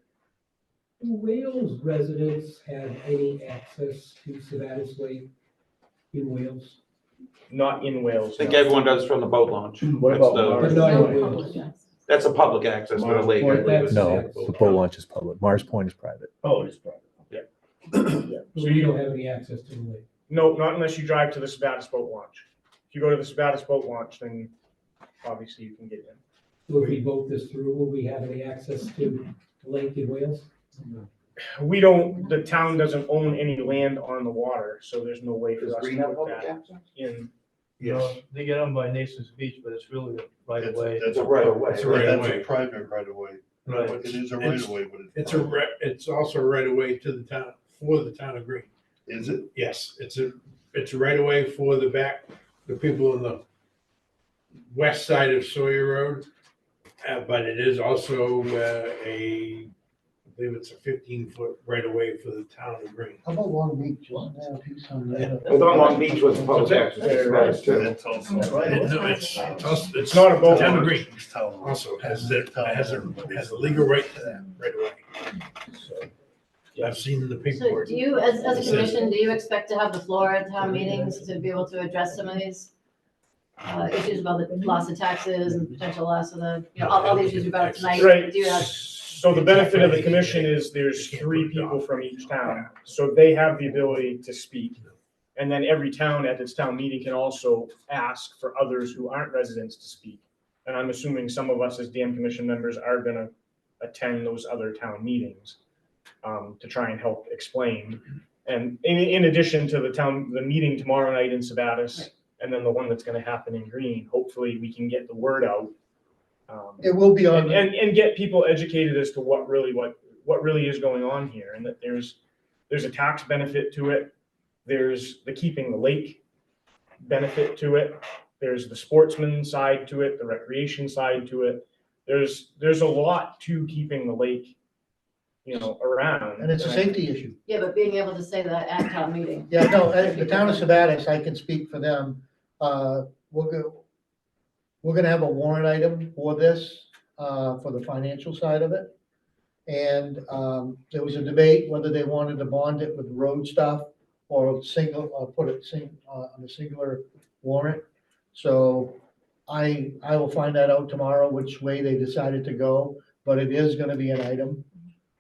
Do Wales residents have any access to Sabattis Lake in Wales? not in Wales. I think no. everyone does from the boat launch. What That's about the- Mars? But not in No Wales. public access. That's a public access to the lake. I believe it's- No, yeah. The boat launch is public. Mars Point is private. Oh, it's private. So you don't have any access to the lake? No, not unless you drive to the Sabattis boat launch. If you go to the Sabattis boat launch, then obviously you can get in. So if we vote this through, will we have any access to the lake in Wales? We don't, the town doesn't own any land on the water, so there's no way Does for us Green to have put public that access? in. Yes. They get on by Nason's Beach, but it's really right away. It's a right of way. It's a right of That's a way. private right of way. Right. It is a right of way, but It's it's also a right of way to the town, for the town of Green. Is it? Yes, it's a right of way for the people on the west side of Sawyer Road. But it is also I believe it's a 15-foot right of way for the town of Green. how about Long Beach? Isn't there a piece on there? I thought Long Beach was a public access. That's too. It's also No, it's not a boat Town of launch. Green also has a legal right to that right away. I've seen the So paperwork. do you, as a It says- commission, do you expect to have the floor at town meetings to be able to address some of these issues about the loss of taxes and potential loss of all the issues about tonight? Right. Do you have, So the benefit of the commission is there's 3 people from each town, so they have the ability to speak. And then every town at its town meeting can also ask for others who aren't residents to speak. And I'm assuming some of us as dam commission members are gonna attend those other town meetings to try and help explain. And in addition to the meeting tomorrow night in Sabattis, and then the one that's gonna happen in Green, hopefully we can get the word out. It will be on. And get people educated as to what really is going on here, and that there's a tax benefit to it. There's the keeping the lake benefit to it. There's the sportsman side to it, the recreation side to it. There's a lot to keeping the lake, around. And it's a safety issue. yeah, but being able to say that at town meeting. Yeah, no, the town of Sabattis, I can speak for them. We're gonna have a warrant item for this, for the financial side of it. And, there was a debate whether they wanted to bond it with road stuff or put it on a singular warrant. So I will find that out tomorrow, which way they decided to go, but it is gonna be an item.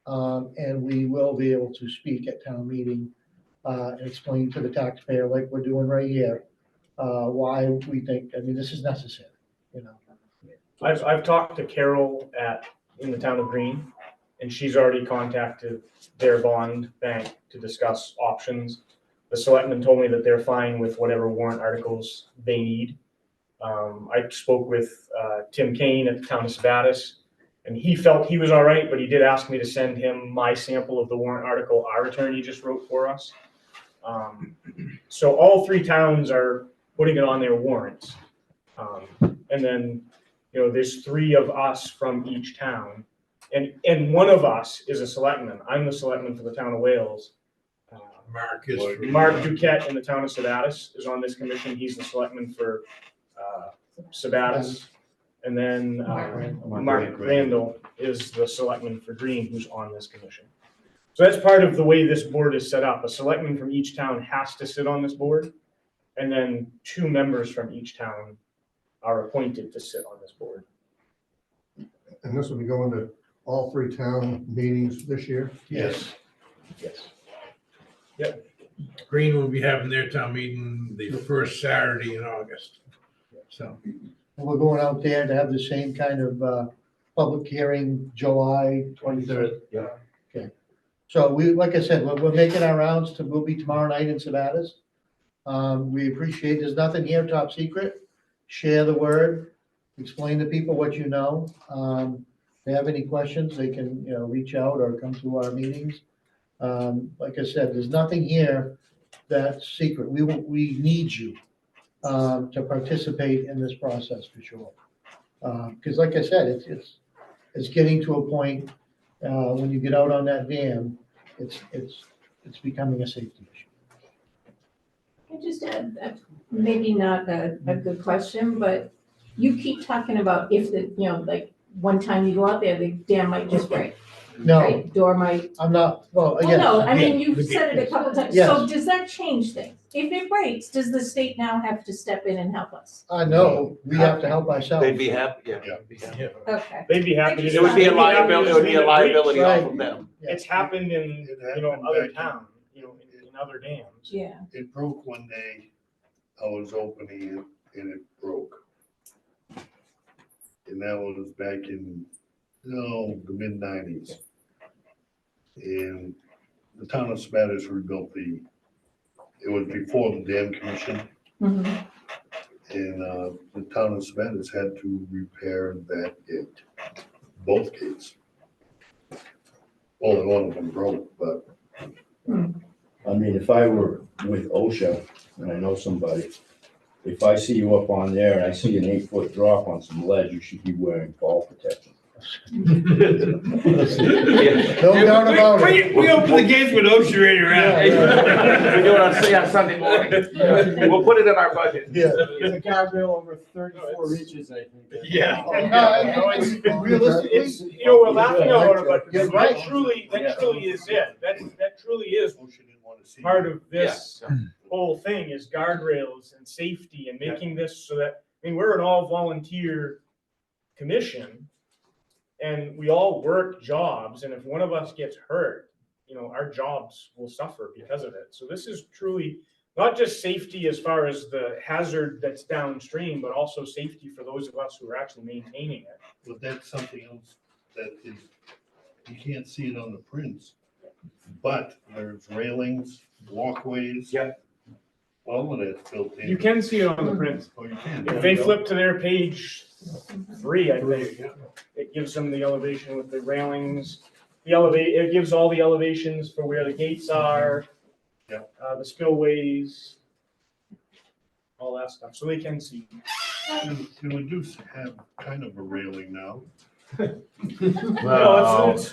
And we will be able to speak at town meeting, and explain to the taxpayer, like we're doing right here, why we think, this is necessary, I've talked to Carol in the town of Green, and she's already contacted their bond bank to discuss options. The selectmen told me that they're fine with whatever warrant articles they need. I spoke with Tim Kane at the town of Sabattis, and he felt he was all right, but he did ask me to send him my sample of the warrant article our attorney just wrote for us. So all 3 towns are putting it on their warrants. And then, there's 3 of us from each town. And one of us is a selectman. I'm the selectman for the town of Wales. Mark Duquette in the town of Sabattis is on this commission. He's the selectman for Sabattis. And then Mark Randall is the selectman for Green, who's on this commission. So that's part of the way this board is set up. A selectman from each town has to sit on this board. And then 2 members from each town are appointed to sit on this board. And this will be going to all 3 town meetings this year? Yes. Yep. Green will be having their town meeting the first Saturday in August. So. And we're going out there to have the same kind of, public hearing, July 23rd. Yeah. Okay. So like I said, we're making our rounds we'll be tomorrow night in Sabattis. We appreciate, there's nothing here top secret. Share the word, explain to people what you know. they have any questions, they can, reach out or come to our meetings. Like I said, there's nothing here that's secret. We need you to participate in this process for sure. Because like I said, it's getting to a point, when you get out on that dam, it's becoming a safety issue. I just add, maybe not a good question, but you keep talking about if the, like, one time you go out there, the dam might just break. No, Right? Door might, I'm not, well, well, yes. no, I mean, yeah. you've said it a couple times, Yes. so does that change things? If it breaks, does the state now have to step in and help us? I know, we have to help ourselves. They'd be happy, yeah. Okay. They'd be happy to. It would be a liability, it would be a liability off Right. of them. It's happened in, other towns, in other dams. Yeah. It broke one day, I was opening it and it broke. And that was back in, the mid-90s. And the town of Spadis rebuilt it was before the dam commission. Mhm. And the town of Spadis had to repair that gate, both gates. Only one of them broke, but I mean, if I were with OSHA and I know somebody, if I see you up on there and I see an 8-foot drop on some ledge, you should be wearing fall protection. No doubt about it. We open the gates with OSHA right around. Yeah, We do it on Sunday morning. We'll put it in our budget. Yeah. There's a guardrail over 34 inches, I think. Yeah. No, it's realistically, We're laughing about it, but You're right. that truly is it. That truly is OSHA didn't want to see. part of this whole thing is guardrails and safety and making this so that, we're an all volunteer commission. And we all work jobs, and if one of us gets hurt, our jobs will suffer because of it. So this is truly not just safety as far as the hazard that's downstream, but also safety for those of us who are actually maintaining it. But that's something else that is, you can't see it on the prints. But there's railings, walkways. Yeah. All of that's built in. You can see it on the print. Oh, you can. If they flip to their page 3, I think, it gives them the elevation with the railings. It gives all the elevations for where the gates are. Yeah. The spillways, all that stuff, so they can see. And we do have kind of a railing now. No, it's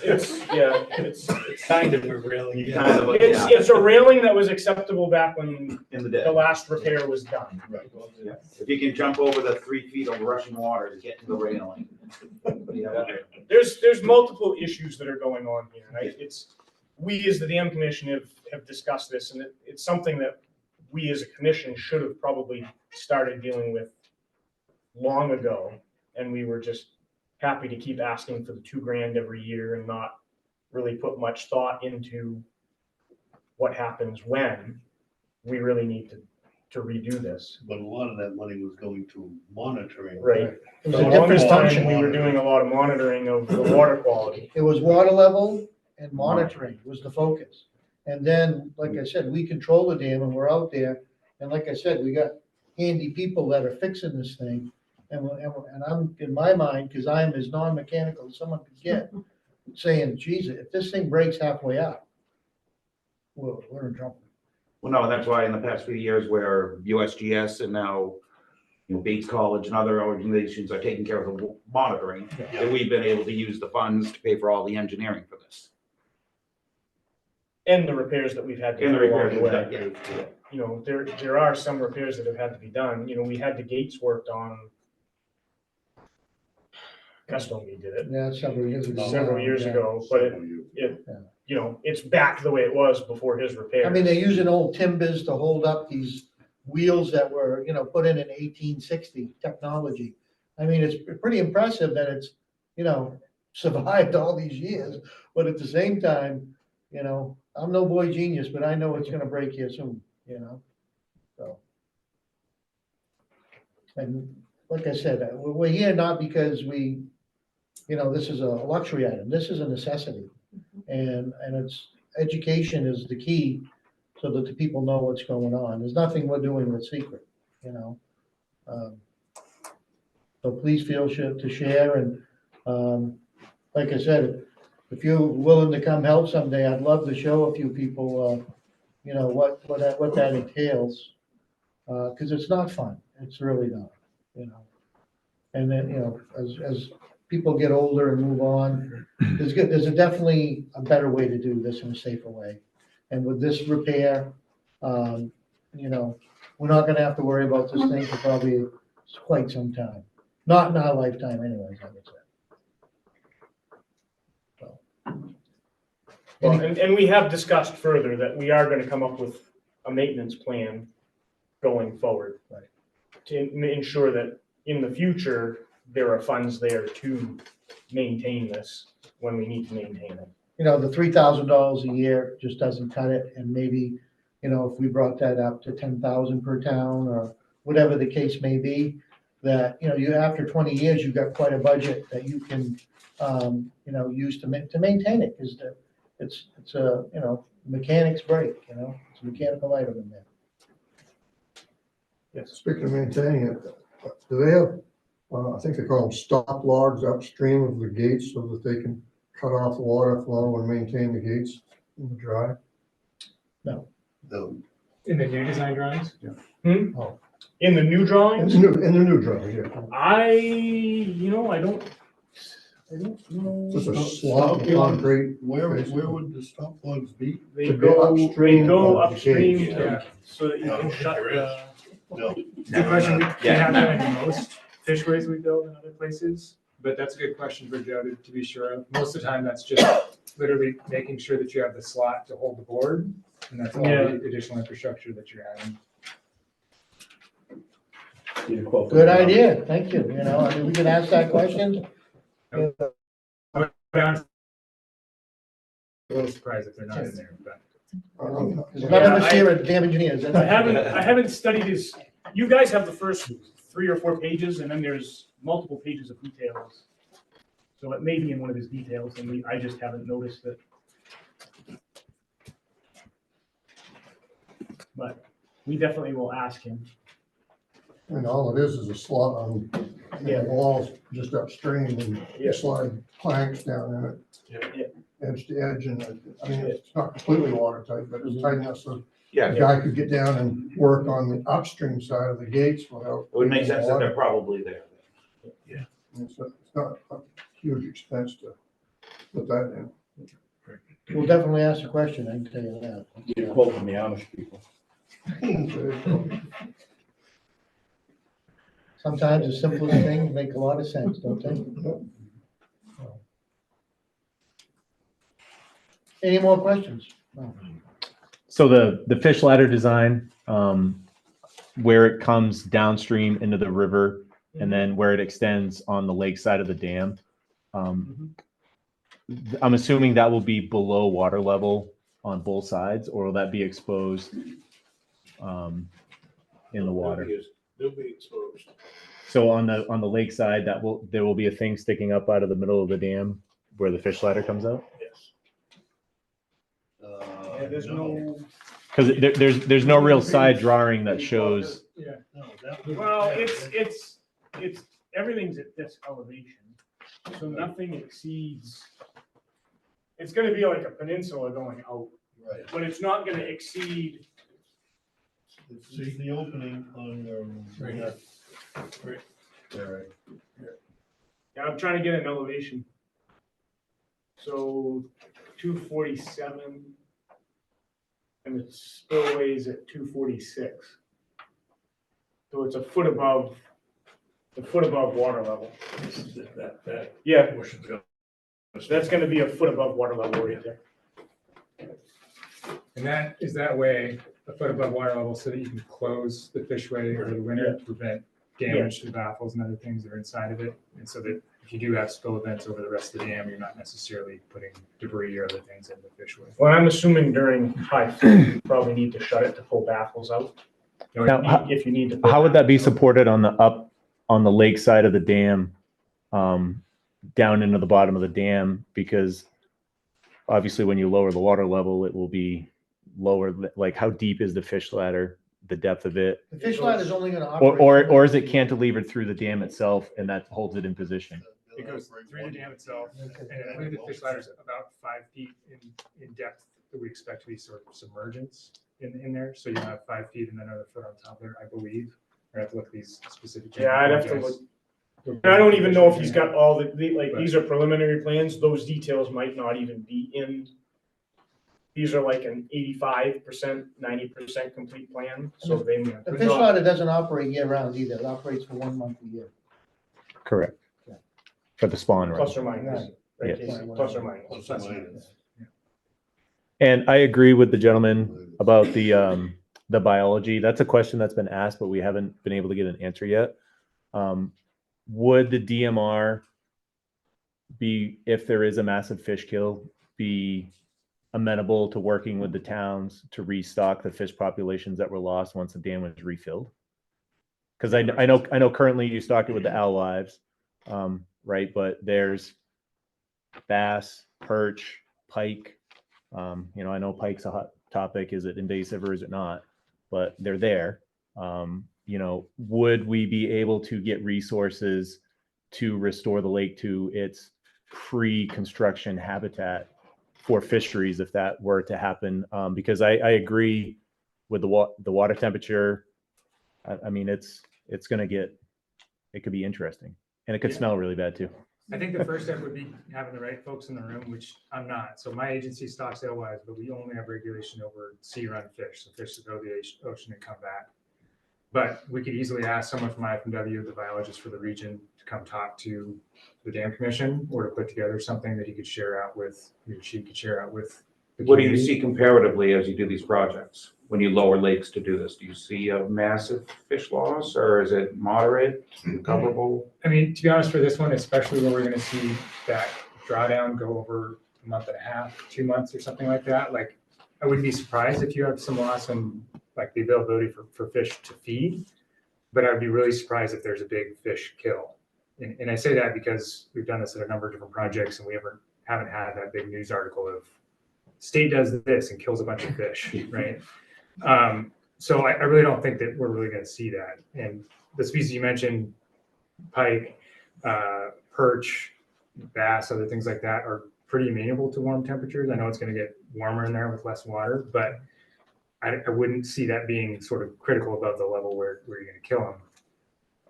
Kind of a railing. Kind of, it's a railing that was acceptable back when in the the day. last repair was done. Right. Yeah. If you can jump over the 3 feet of rushing water to get to the railing. Yeah. There's multiple issues that are going on here, right? We as the dam commission have discussed this, and it's something that we as a commission should have probably started dealing with long ago, and we were just happy to keep asking for the $2,000 every year and not really put much thought into what happens when we really need to redo this. But a lot of that money was going to monitoring. Right. it was For a the longest different time, function. we were doing a lot of monitoring of the water quality. It was water level and monitoring was the focus. And then, like I said, we control the dam and we're out there. And like I said, we got handy people that are fixing this thing. And I'm, in my mind, because I am as non-mechanical as someone could get, saying, geez, if this thing breaks halfway up, we're in trouble. Well, no, that's why in the past few years where USGS and now, Bates College and other organizations are taking care of the monitoring, that we've been able to use the funds to pay for all the engineering for this. And the repairs that we've had to And the do along repairs, the way. There are some repairs that have had to be done. We had the gates worked on. Custom did it Yeah, several years ago. several years Yeah. ago, but it's back the way it was before his repairs. I mean, they're using old timbers to hold up these wheels that were, put in 1860 technology. I mean, it's pretty impressive that it's, survived all these years, but at the same time, I'm no boy genius, but I know it's gonna break here soon, so. And like I said, we're here not because this is a luxury item, this is a necessity. And education is the key so that the people know what's going on. There's nothing we're doing that's secret, So please feel to share and, like I said, if you're willing to come help someday, I'd love to show a few people, you know, what that entails. Cause it's not fun. It's really not, you know. And then, you know, as people get older and move on, there's definitely a better way to do this in a safer way. And with this repair, you know, we're not gonna have to worry about this thing for probably quite some time. Not in our lifetime anyways, I would say. Well, and we have discussed further that we are gonna come up with a maintenance plan going forward. Right. To ensure that in the future, there are funds there to maintain this when we need to maintain it. You know, the $3,000 a year just doesn't cut it, and maybe, you know, if we brought that up to 10,000 per town, or whatever the case may be, that, you know, after 20 years, you've got quite a budget that you can, you know, use to maintain it, because it's a, you know, mechanics break, you know, it's a mechanical item in there. Yes. Speaking of maintaining it, do they have, I think they call them stop logs upstream of the gates so that they can cut off the water flow and maintain the gates in the drive? No. In the new design drawings? Oh. In the new drawings? In the new drive, yeah. You know, I don't know. Just a slot of concrete. Where would the stop logs be? They To go go upstream upstream, of the gate. yeah, so that you can shut the. No. Good question. We have that in most fishways we build in other places, but that's a good question for Joe to be sure of. Most of the time, that's just literally making sure that you have the slot to hold the board, and that's all the additional infrastructure that you're adding. Good idea, thank you, you know, I mean, we can ask that question. I'm a little surprised if they're not in there, but. None of us here are damn engineers. I haven't studied his, you guys have the first 3 or 4 pages, and then there's multiple pages of details. So it may be in one of his details, and I just haven't noticed it. But we definitely will ask him. And all it is a slot on the walls just upstream, and you slide planks down in it. Edge to edge, and I mean, it's not completely watertight, but it's tight enough so Yeah, the guy could get down and work on the upstream side of the gates without. it would make sense that they're probably there. Yeah. It's not a huge expense to put that in. We'll definitely ask the question, I can tell you that. Get a quote from the Amish people. Sometimes the simplest things make a lot of sense, don't they? Any more questions? No. So the fish ladder design, where it comes downstream into the river and then where it extends on the lake side of the dam, I'm assuming that will be below water level on both sides, or will that be exposed in the water? They'll be exposed. So on the lake side, there will be a thing sticking up out of the middle of the dam where the fish ladder comes out? Yes. Yeah, there's no. Because there's no real side drawing that shows. Yeah. Well, it's everything's at this elevation, so nothing exceeds. It's gonna be like a peninsula going out. Right. But it's not gonna exceed. It's the opening on the. Right here. Right. Right. Yeah, I'm trying to get an elevation. So 247. And the spillway's at 246. So it's a foot above water level. That. Yeah. That's gonna be a foot above water level right there. And that is that way, a foot above water level, so that you can close the fishway over the winter to prevent damage to the baffles and other things that are inside of it. And so that if you do have spill events over the rest of the dam, you're not necessarily putting debris or other things in the fishway. Well, I'm assuming during high flow, you probably need to shut it to pull baffles out. Or Now, if you need to. How would that be supported on the lake side of the dam, down into the bottom of the dam? Because obviously when you lower the water level, it will be lower. Like, how deep is the fish ladder, the depth of it? The fish ladder is only gonna operate. Or is it cantilevered through the dam itself and that holds it in position? It goes through the dam itself, and I believe the fish ladder is about 5 feet in depth that we expect to be sort of submergence in there. So you'll have 5 feet and then another foot on top there, I believe. I have to look at these specific. Yeah, I'd have to look. And I don't even know if he's got all like, these are preliminary plans, those details might not even be in. These are like an 85%, 90% complete plan, so they. The fish ladder doesn't operate year round either, it operates for 1 month a year. Correct. For the spawn, right? Plus or minus, right, Yes. Casey? Plus or minus. Plus or minus. And I agree with the gentleman about the biology. That's a question that's been asked, but we haven't been able to get an answer yet. Would the DMR be, if there is a massive fish kill, be amenable to working with the towns to restock the fish populations that were lost once the dam was refilled? Because I know currently you stock it with the alewives, right? But there's bass, perch, pike. I know pike's a hot topic. Is it invasive or is it not? But they're there. Would we be able to get resources to restore the lake to its pre-construction habitat for fisheries if that were to happen? Because I agree with the water temperature. I mean, it's going to get, it could be interesting, and it could smell really bad too. I think the first step would be having the right folks in the room, which I'm not. So my agency stocks alewives, but we only have regulation over sea-run fish, so fish that go to the ocean and come back. But we could easily ask someone from IFMW, the biologist for the region, to come talk to the dam commission or to put together something that he could share out with, he or she could share out with the What do you community. see comparatively as you do these projects? When you lower lakes to do this, do you see a massive fish loss or is it moderate, recoverable? I mean, to be honest, for this one, especially where we're gonna see that drawdown go over a month and a half, 2 months or something like that, like, I wouldn't be surprised if you have some loss in like the availability for fish to feed, but I'd be really surprised if there's a big fish kill. And I say that because we've done this at a number of different projects and we haven't had that big news article of state does this and kills a bunch of fish, right? So I really don't think that we're really gonna see that. And the species you mentioned, pike, perch, bass, other things like that are pretty amenable to warm temperatures. I know it's gonna get warmer in there with less water, but I wouldn't see that being sort of critical above the level where you're gonna kill them.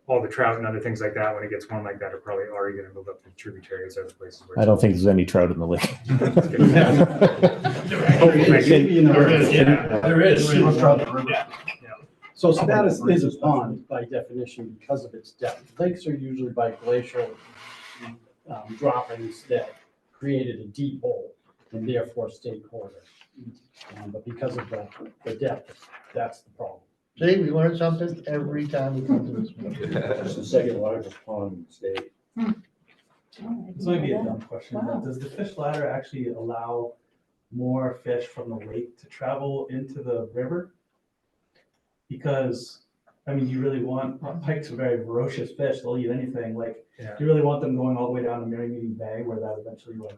All the trout and other things like that, when it gets warm like that, are probably already gonna move up to tributaries, other places. Where I don't think there's any trout in the lake. There is. So Sebatis is a pond by definition because of its depth. Lakes are usually by glacial droppings that created a deep hole and therefore stayed colder. But because of the depth, that's the problem. See, we learn something every time we come to this meeting. It's the second largest pond in the state. This might be a dumb question, but does the fish ladder actually allow more fish from the lake to travel into the river? Because, I mean, you really want, pike's a very ferocious fish, they'll eat anything, like, Yeah. do you really want them going all the way down to Mary Meeting Bay where that eventually will?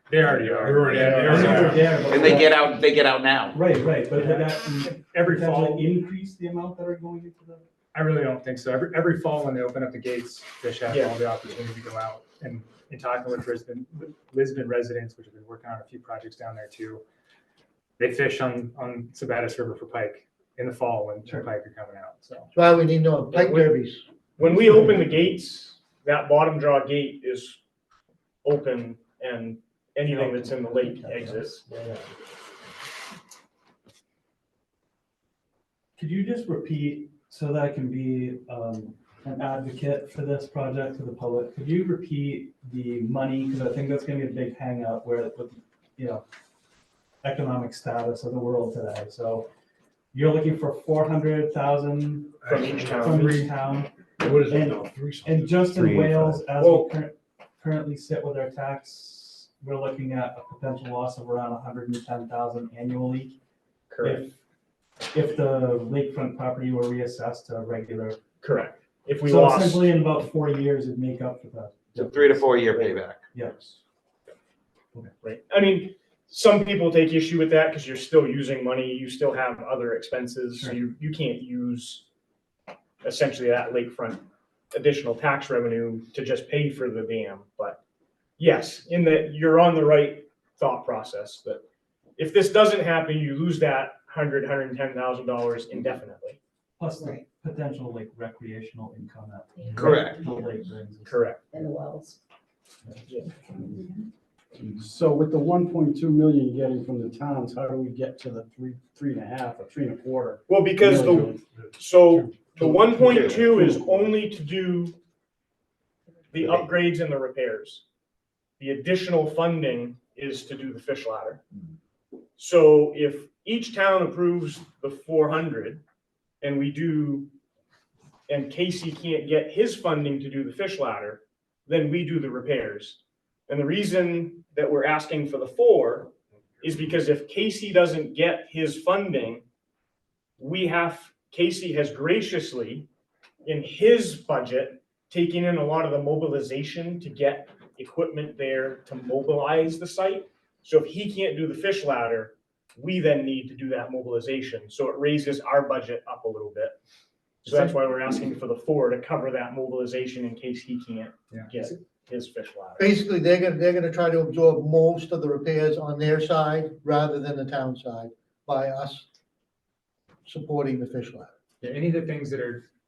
They already are. They're already- Yeah, They're there, but And they get out now. Right, but would that Every fall, potentially increase the amount that are going into the? I really don't think so. Every fall when they open up the gates, fish have all the opportunity to go out. And in talking with Lisbon residents, which have been working on a few projects down there too, they fish on Sebatis River for pike in the fall when pike are coming out, so. That's why we need no pike derbies. When we open the gates, that bottom draw gate is open and anything that's in the lake exits. Could you just repeat, so that I can be an advocate for this project to the public, could you repeat the money, because I think that's gonna be a big hang up with, economic status of the world today, so you're looking for 400,000 From each town. From each town. What is it And- now? And just in 385. Wales, as we currently sit with our tax, we're looking at a potential loss of around 110,000 annually. Correct. If the lakefront property were reassessed to regular. Correct. If we So lost, essentially in about 4 years, it'd make up for that. It's a 3 to 4 year payback. Yes. right? I mean, some people take issue with that because you're still using money, you still have other expenses, so you can't use essentially that lakefront additional tax revenue to just pay for the dam. But yes, in that you're on the right thought process that if this doesn't happen, you lose that $110,000 indefinitely. Plus the potential like recreational income that. Correct. The lake brings. Correct. And the wells. So with the 1.2 million you're getting from the towns, how do we get to the 3.5 or 3.25? Well, because million? the 1.2 is only to do the upgrades and the repairs. The additional funding is to do the fish ladder. So if each town approves the 400 and we do, and Casey can't get his funding to do the fish ladder, then we do the repairs. And the reason that we're asking for the 4 is because if Casey doesn't get his funding, Casey has graciously, in his budget, taken in a lot of the mobilization to get equipment there to mobilize the site. So if he can't do the fish ladder, we then need to do that mobilization. So it raises our budget up a little bit. So that's why we're asking for the 4 to cover that mobilization in case he can't get his fish ladder. Basically, they're gonna try to absorb most of the repairs on their side rather than the town side by us supporting the fish ladder. Yeah, any of the things that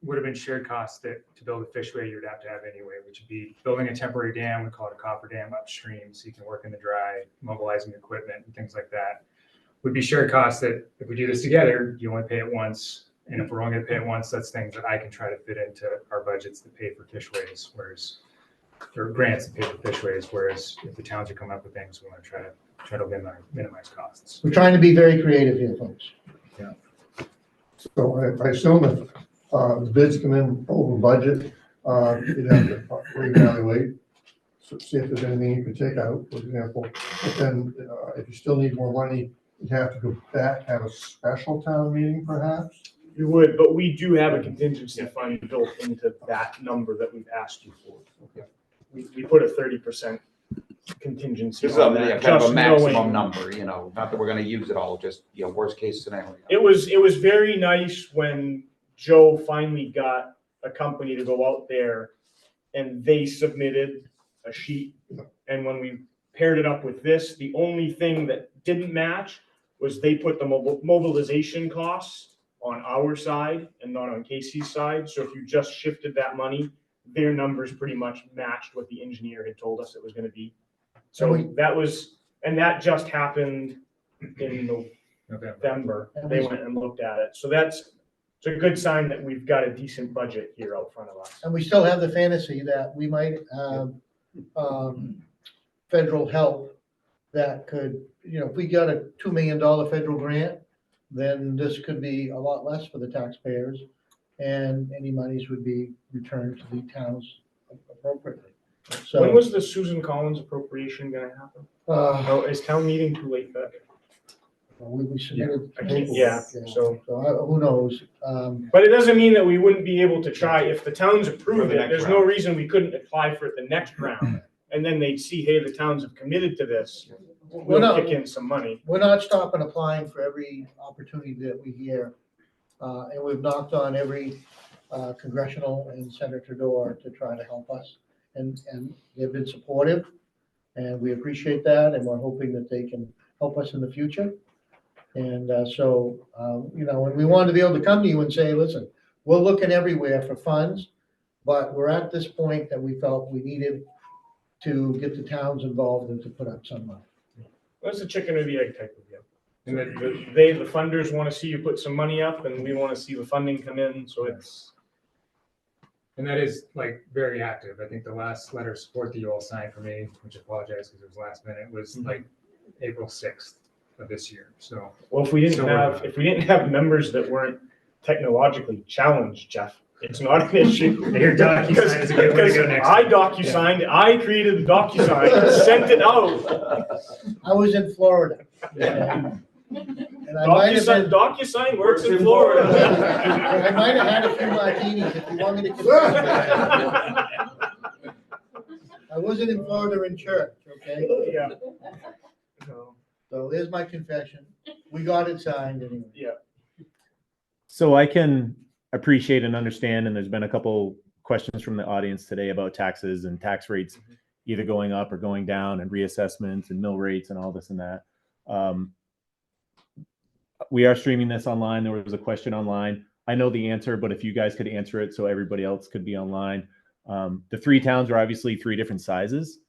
would have been shared costs that to build a fishway you'd have to have anyway, which would be building a temporary dam, we call it a coffer dam upstream, so you can work in the dry, mobilizing equipment and things like that, would be shared costs that if we do this together, you only pay it once. And if we're only gonna pay it once, that's things that I can try to fit into our budgets to pay for fishways, whereas, or grants to pay for fishways, whereas if the towns are coming up with things, we want to try to minimize costs. We're trying to be very creative here, folks. So I assume if the bids come in over budget, you'd have to reevaluate, so see if there's anything you could take out, for example. But then if you still need more money, you'd have to go back, have a special town meeting perhaps? You would, but we do have a contingency fund built into that number that we've asked you for. We put a 30% contingency This is on a that, kind of just a maximum knowing. number, not that we're gonna use it all, just, worst case scenario. It was very nice when Joe finally got a company to go out there and they submitted a sheet. And when we paired it up with this, the only thing that didn't match was they put the mobilization costs on our side and not on Casey's side. So if you just shifted that money, their numbers pretty much matched what the engineer had told us it was gonna be. So that just happened in November. They went and looked at it. So it's a good sign that we've got a decent budget here out front of us. And we still have the fantasy that we might have federal help that could, if we got a $2 million federal grant, then this could be a lot less for the taxpayers and any monies would be returned to the towns appropriately. So When was the Susan Collins appropriation gonna happen? Is town meeting too late for that? we submitted. Yeah, so. Who knows? But it doesn't mean that we wouldn't be able to try, if the towns approve the it, next there's no round. reason we couldn't apply for it the next round. And then they'd see, hey, the towns have committed to this, we'll kick in some money. We're not stopping applying for every opportunity that we hear. And we've knocked on every congressional and senator door to try to help us. And they've been supportive and we appreciate that. And we're hoping that they can help us in the future. And and we wanted to be able to come to you and say, listen, we're looking everywhere for funds, but we're at this point that we felt we needed to get the towns involved and to put up some money. That's the chicken or the egg type of deal. And the funders want to see you put some money up and we want to see the funding come in, so it's. And that is like very active. I think the last letter of support that you all signed for me, which I apologize because it was last minute, was like April 6th of this year. So. Well, if we didn't have members that weren't technologically challenged, Jeff, it's not an issue. Your DocuSign is a good way to go next I time. DocuSigned, I created the DocuSign, sent it out. I was in Florida. And I might have been, DocuSign works in Florida. I might have had a few martinis if you want me to confess that. I wasn't in Florida in church, okay? Yeah. So there's my confession. We got it signed anyway. Yeah. So I can appreciate and understand, and there's been a couple questions from the audience today about taxes and tax rates either going up or going down, and reassessments and mill rates and all this and that. We are streaming this online. There was a question online. I know the answer, but if you guys could answer it so everybody else could be online. The three towns are obviously three different sizes.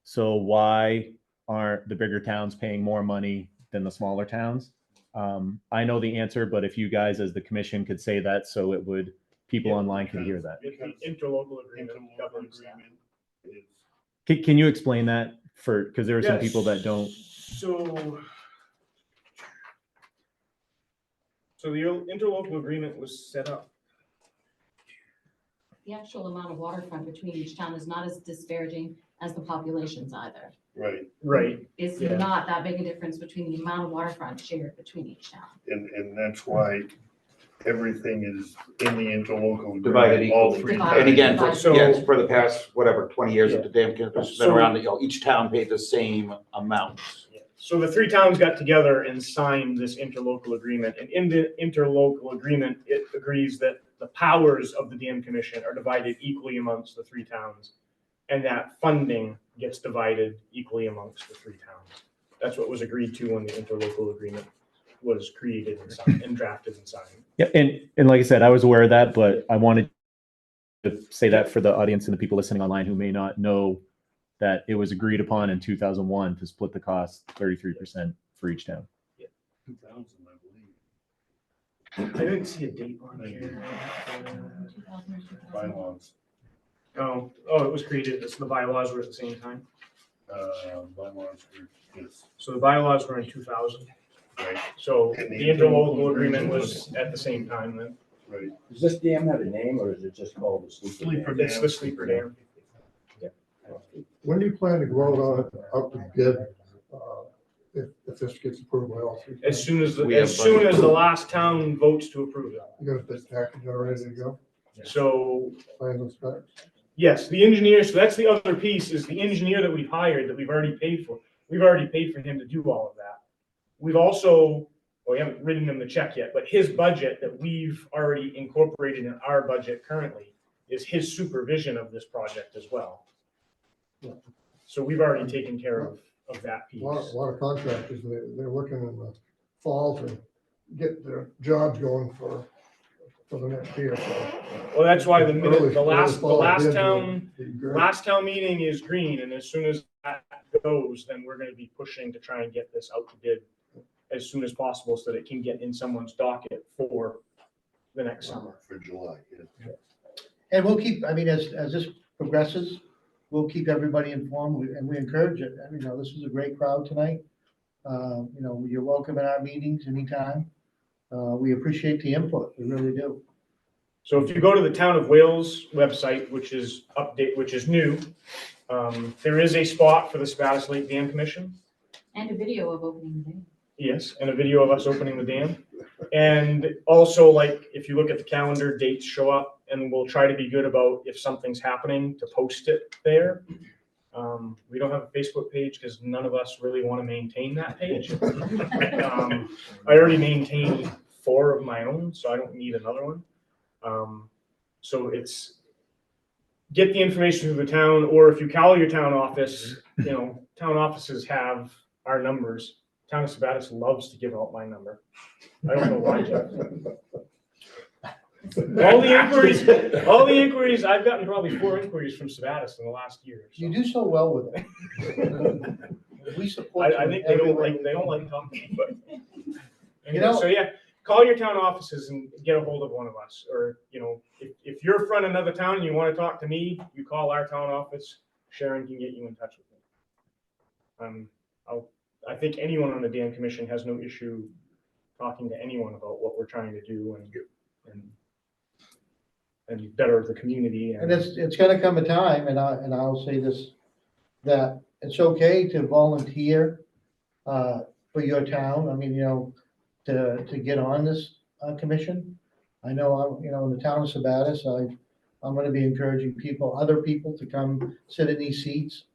So why aren't the bigger towns paying more money than the smaller towns? I know the answer, but if you guys as the commission could say that, so it would, people online could hear that. Interlocal agreement governs that. Can you explain that for, because there are some people that don't. So the interlocal agreement was set up. The actual amount of waterfront between each town is not as disparaging as the populations either. Right. Right. It's Yeah. not that big a difference between the amount of waterfront shared between each town. And that's why everything is in the interlocal. Divided agreement, all equally. three Divided. And again, for, So- yes, for the past, whatever, 20 years that the dam campus has been So- around, you know, each town paid the same amount. So the three towns got together and signed this interlocal agreement, and in the interlocal agreement, it agrees that the powers of the dam commission are divided equally amongst the three towns, and that funding gets divided equally amongst the three towns. That's what was agreed to when the interlocal agreement was created and signed, and drafted and signed. Yeah, and like I said, I was aware of that, but I wanted to say that for the audience and the people listening online who may not know that it was agreed upon in 2001 to split the cost 33% for each town. 2000, I believe. I didn't see a date on here. Bylaws. Oh, it was created, the bylaws were at the same time. Bylaws, yes. So the bylaws were in 2000. Right. So And the interlocal agreement was at the same time then. Right. Does this dam have a name or is it just called the sleeper dam? It's the sleeper dam. When do you plan to go out to bid, if this gets approved by all three? As soon as, We have as soon budget. as the last town votes to approve it. You got a bid package already to go, So, plans and specs? yes, the engineer, so that's the other piece, is the engineer that we've hired, that we've already paid for. We've already paid for him to do all of that. We've also, well, we haven't written him the check yet, but his budget that we've already incorporated in our budget currently is his supervision of this project as well. So we've already taken care of that piece. A lot of contractors, they're looking in the fall to get their jobs going for the next year, so. Well, that's why the minute, Early the last fall bid town, would be great. last town meeting is green, and as soon as that goes, then we're gonna be pushing to try and get this out to bid as soon as possible so that it can get in someone's docket for the next summer. For July, yeah. And we'll keep, I mean, as this progresses, we'll keep everybody informed, and we encourage it. I mean, this was a great crowd tonight. You're welcome in our meetings anytime. We appreciate the input, we really do. So if you go to the Town of Wales website, which is new, there is a spot for the Spattus Lake Dam Commission. And a video of opening the dam. Yes, and a video of us opening the dam. And also, like, if you look at the calendar, dates show up, and we'll try to be good about if something's happening to post it there. We don't have a Facebook page because none of us really want to maintain that page. I already maintain 4 of my own, so I don't need another one. So it's get the information to the town, or if you call your town office, town offices have our numbers. Town of Sabattis loves to give out my number. I don't know why, Jeff. All the inquiries, I've gotten probably 4 inquiries from Sabattis in the last year. So. You do so well with it. We support. I think they don't like talking, but anyway, so yeah, call your town offices and get a hold of one of us. Or, if you're from another town and you want to talk to me, you call our town office. Sharon can get you in touch with me. I think anyone on the dam commission has no issue talking to anyone about what we're trying to do and better the community. And it's gonna come a time, and I'll say this, that it's okay to volunteer for your town. I mean, to get on this commission. I know in the town of Sabattis, I'm gonna be encouraging other people to come sit in these seats.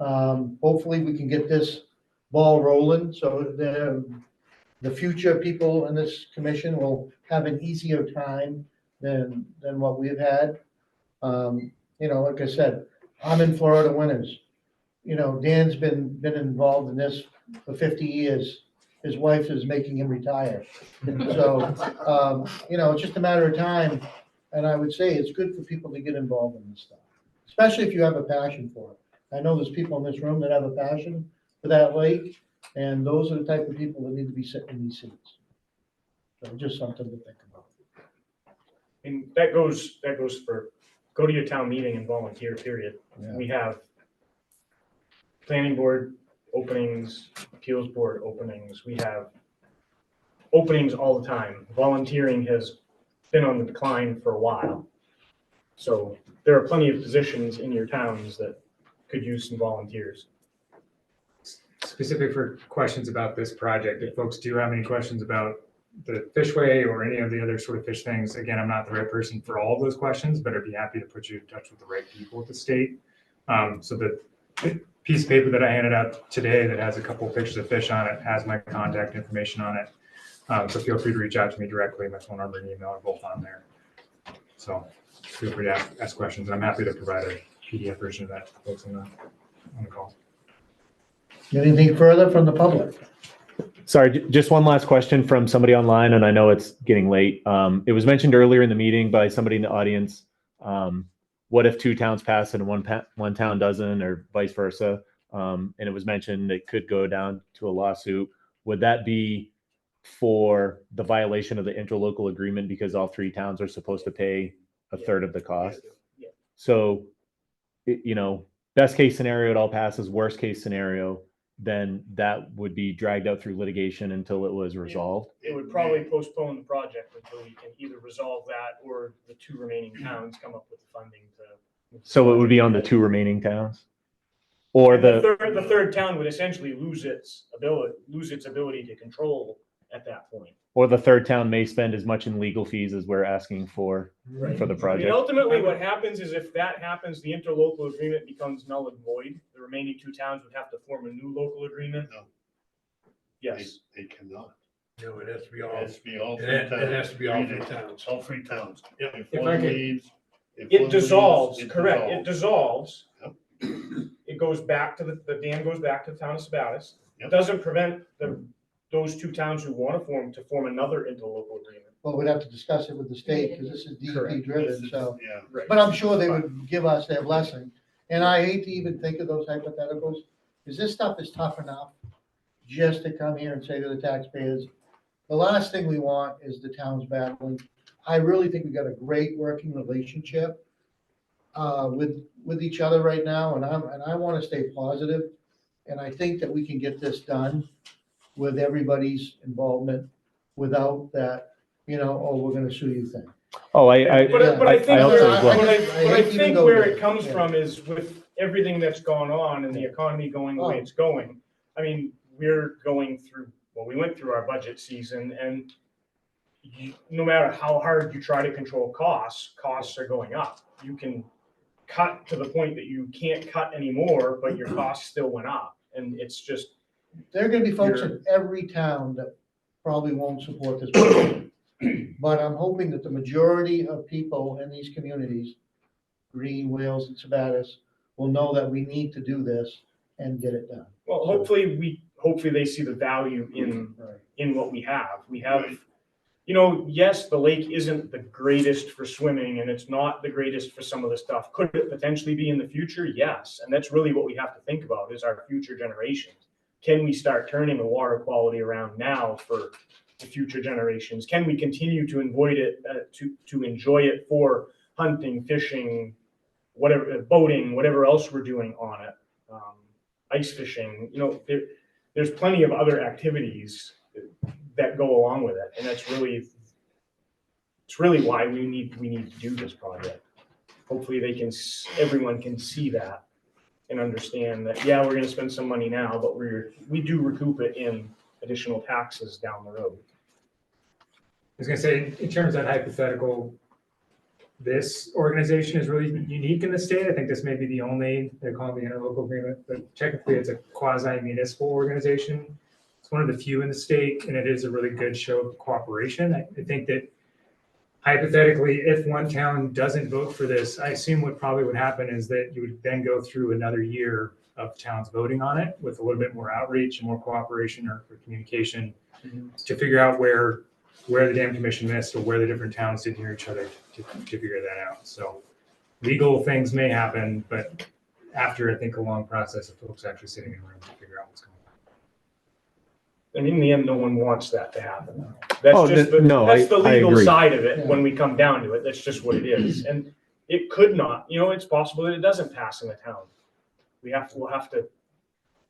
Hopefully we can get this ball rolling, so the future people in this commission will have an easier time than what we've had. You know, like I said, I'm in Florida winters. You know, Dan's been involved in this for 50 years. His wife is making him retire. So, you know, it's just a matter of time. And I would say it's good for people to get involved in this stuff, especially if you have a passion for it. I know there's people in this room that have a passion for that lake, and those are the type of people that need to be sitting in these seats. So just something to think about. And that goes for, go to your town meeting and volunteer, period. Yeah. We have planning board openings, appeals board openings. We have openings all the time. Volunteering has been on the decline for a while. So there are plenty of positions in your towns that could use some volunteers. Specific for questions about this project, if folks do have any questions about the fishway or any of the other sort of fish things, again, I'm not the right person for all of those questions, but I'd be happy to put you in touch with the right people at the state. So the piece of paper that I handed out today that has a couple of pictures of fish on it has my contact information on it. So feel free to reach out to me directly. My phone number and email are both on there. So feel free to ask questions. I'm happy to provide a PDF version of that to folks on the call. Anything further from the public? Sorry, just one last question from somebody online, and I know it's getting late. It was mentioned earlier in the meeting by somebody in the audience. What if 2 towns pass and one town doesn't, or vice versa? And it was mentioned it could go down to a lawsuit. Would that be for the violation of the interlocal agreement because all 3 towns are supposed to pay a third of the cost? Yeah. So, you know, best case scenario, it all passes. Worst case scenario, then that would be dragged out through litigation until it was resolved. It would probably postpone the project until we can either resolve that or the 2 remaining towns come up with the funding to. So it would be on the 2 remaining towns, or And the third town would essentially lose its ability to control at that point. or the third town may spend as much in legal fees as we're asking for the I mean, project. ultimately, what happens is if that happens, the interlocal agreement becomes null and void. The remaining 2 towns would have to form a new local agreement. No. Yes. They cannot. No, it has to be all. It has to be all 3 It towns. has to be all 3 towns. All 3 towns. If If I one could- leaves. if It one dissolves, leaves, correct. It dissolves. Yep. It goes back to the dam goes back to the town of Sabattis. It Yep. doesn't prevent those 2 towns who want to form another interlocal agreement. Well, we'd have to discuss it with the state because this is DEP Correct. driven, so. Yeah. Right. But I'm sure they would give us their blessing. And I hate to even think of those hypotheticals, because this stuff is tough enough just to come here and say to the taxpayers, the last thing we want is the towns battling. I really think we've got a great working relationship with each other right now, and I want to stay positive. And I think that we can get this done with everybody's involvement without that, you know, oh, we're gonna sue you thing. Oh, But I think, hope so where- as well. but I hate to even think go where there. it comes Yeah. from is with everything that's gone on and the economy going the way Oh. it's going. I mean, we're going through, well, we went through our budget season and no matter how hard you try to control costs are going up. You can cut to the point that you can't cut anymore, but your costs still went up. And it's just, There are gonna be folks in every town that probably won't support this project. But I'm hoping that the majority of people in these communities, Green, Wales, and Sabattis, will know that we need to do this and get it done. well, hopefully they see the value in what we have. We have, you know, yes, the lake isn't the greatest for swimming and it's not the greatest for some of the stuff. Could it potentially be in the future? Yes. And that's really what we have to think about is our future generations. Can we start turning the water quality around now for the future generations? Can we continue to avoid it, to enjoy it for hunting, fishing, whatever, boating, whatever else we're doing on it, ice fishing, you know, there's plenty of other activities that go along with it. And it's really why we need to do this project. Hopefully everyone can see that and understand that, yeah, we're going to spend some money now, but we do recoup it in additional taxes down the road. I was gonna say, in terms of that hypothetical, this organization is really unique in the state. I think this may be the only, they're calling the interlocal agreement, but technically it's a quasi-municipal organization. It's one of the few in the state, and it is a really good show of cooperation. I think that hypothetically, if one town doesn't vote for this, I assume what probably would happen is that you would then go through another year of towns voting on it with a little bit more outreach, more cooperation or communication to figure out where the dam commission missed or where the different towns didn't hear each other to figure that out. So legal things may happen, but after, I think, a long process of folks actually sitting in a room to figure out what's going on. And in the end, no one wants that to happen. Oh, That's just the, no, that's the I legal agree. side of it Yeah. when we come down to it. That's just what it is. And it could not, it's possible that it doesn't pass in the town. We'll have to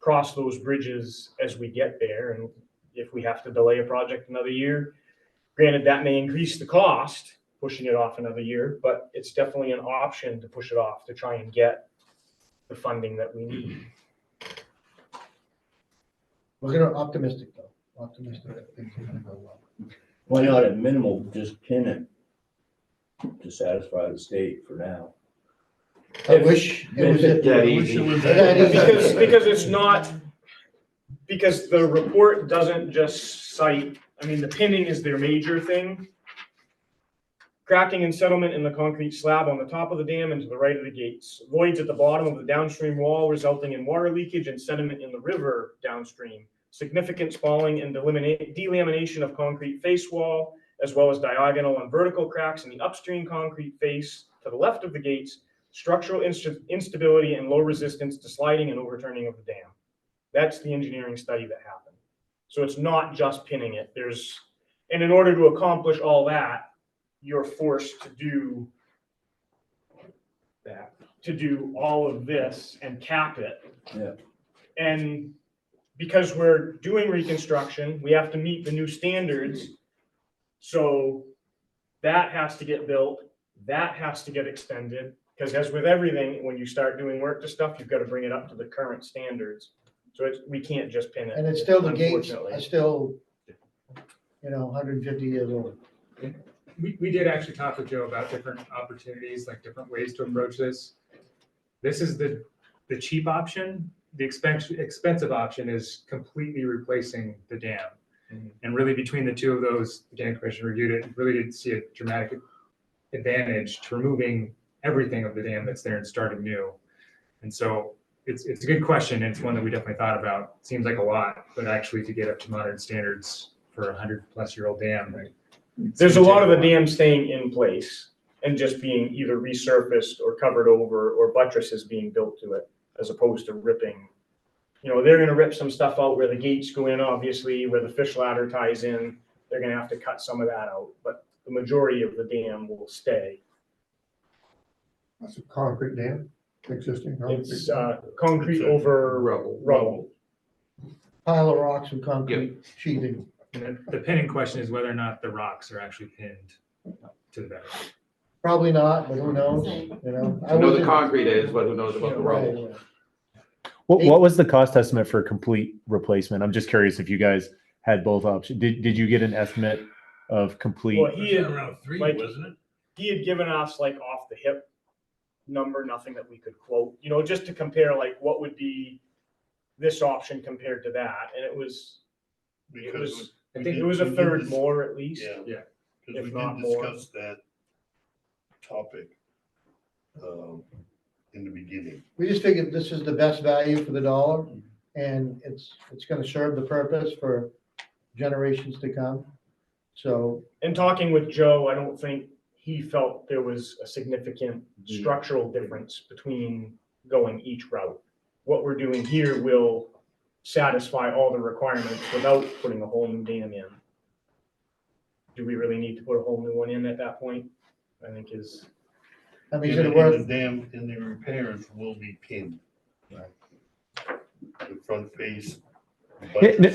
cross those bridges as we get there. And if we have to delay a project another year, granted, that may increase the cost, pushing it off another year, but it's definitely an option to push it off to try and get the funding that we need. We're optimistic though, optimistic that things are gonna go well. Why not at minimal, just pin it to satisfy the state for now? I wish it was That easy. Because it's not, because the report doesn't just cite, the pinning is their major thing. Cracking and settlement in the concrete slab on the top of the dam and to the right of the gates. Voids at the bottom of the downstream wall resulting in water leakage and sediment in the river downstream. Significant spalling and delamination of concrete face wall, as well as diagonal and vertical cracks in the upstream concrete face to the left of the gates. Structural instability and low resistance to sliding and overturning of the dam. That's the engineering study that happened. So it's not just pinning it. And in order to accomplish all that, you're forced to do that, to do all of this and cap it. Yeah. And because we're doing reconstruction, we have to meet the new standards. So that has to get built, that has to get extended, because as with everything, when you start doing work to stuff, you've got to bring it up to the current standards. So we can't just pin it. And it's still, the gates unfortunately. are still, 150 years old. We did actually talk with Joe about different opportunities, like different ways to approach this. This is the cheap option. The expensive option is completely replacing the dam. And really between the two of those, the dam commission reviewed it, really didn't see a dramatic advantage to removing everything of the dam that's there and starting new. And so it's a good question. And it's one that we definitely thought about. Seems like a lot, but actually to get up to modern standards for a 100-plus-year-old dam, There's a lot of the dam staying in place and just being either resurfaced or covered over or buttresses being built to it, as opposed to ripping. They're gonna rip some stuff out where the gates go in, obviously, where the fish ladder ties in. They're gonna have to cut some of that out, but the majority of the dam will stay. That's a concrete dam, existing concrete. It's concrete over rubble. Pile of rocks and concrete sheathing. And the pinning question is whether or not the rocks are actually pinned to the better. Probably not, but who knows, I know the concrete is, but who knows about the rubble? Right. What was the cost estimate for a complete replacement? I'm just curious if you guys had both options. Did you get an estimate of complete? Well, he had, Around 3, wasn't it? he had given us like off the hip number, nothing that we could quote, just to compare like what would be this option compared to that. And I think it was a third more at least. Yeah. Because If we not did more. discuss that topic in the beginning. We just figured this is the best value for the dollar, and it's gonna serve the purpose for generations to come. So, In talking with Joe, I don't think he felt there was a significant structural difference between going each route. What we're doing here will satisfy all the requirements without putting a whole new dam in. Do we really need to put a whole new one in at that point? I think is. I mean, And is it the worth, dam and the repairs will be pinned. The front face.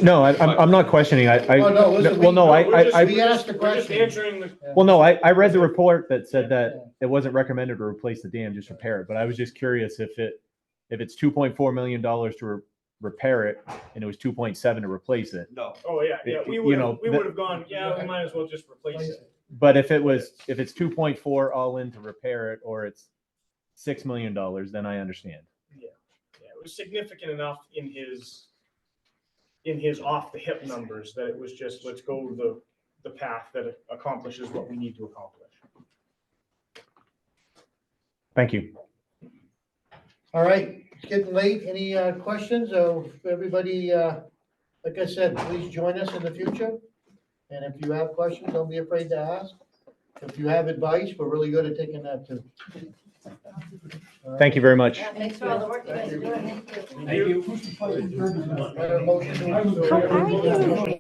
No, I'm not questioning. Oh, no, listen, Well, no, we asked the We're just question. answering the. Well, no, I read the report that said that it wasn't recommended to replace the dam, just repair it. But I was just curious if it's $2.4 million to repair it and it was 2.7 to replace it. No. Oh, yeah, we You would know, have gone, we might as well just replace it. But if it's 2.4 all in to repair it, or it's $6 million, then I understand. Yeah, it was significant enough in his off the hip numbers that it was just, let's go the path that accomplishes what we need to accomplish. Thank you. All right, it's getting late. Any questions? Everybody, like I said, please join us in the future. And if you have questions, don't be afraid to ask. If you have advice, we're really good at taking that too. Thank you very much. Yeah, thanks for all the work you guys are doing. Thank you. Motion to- How are you?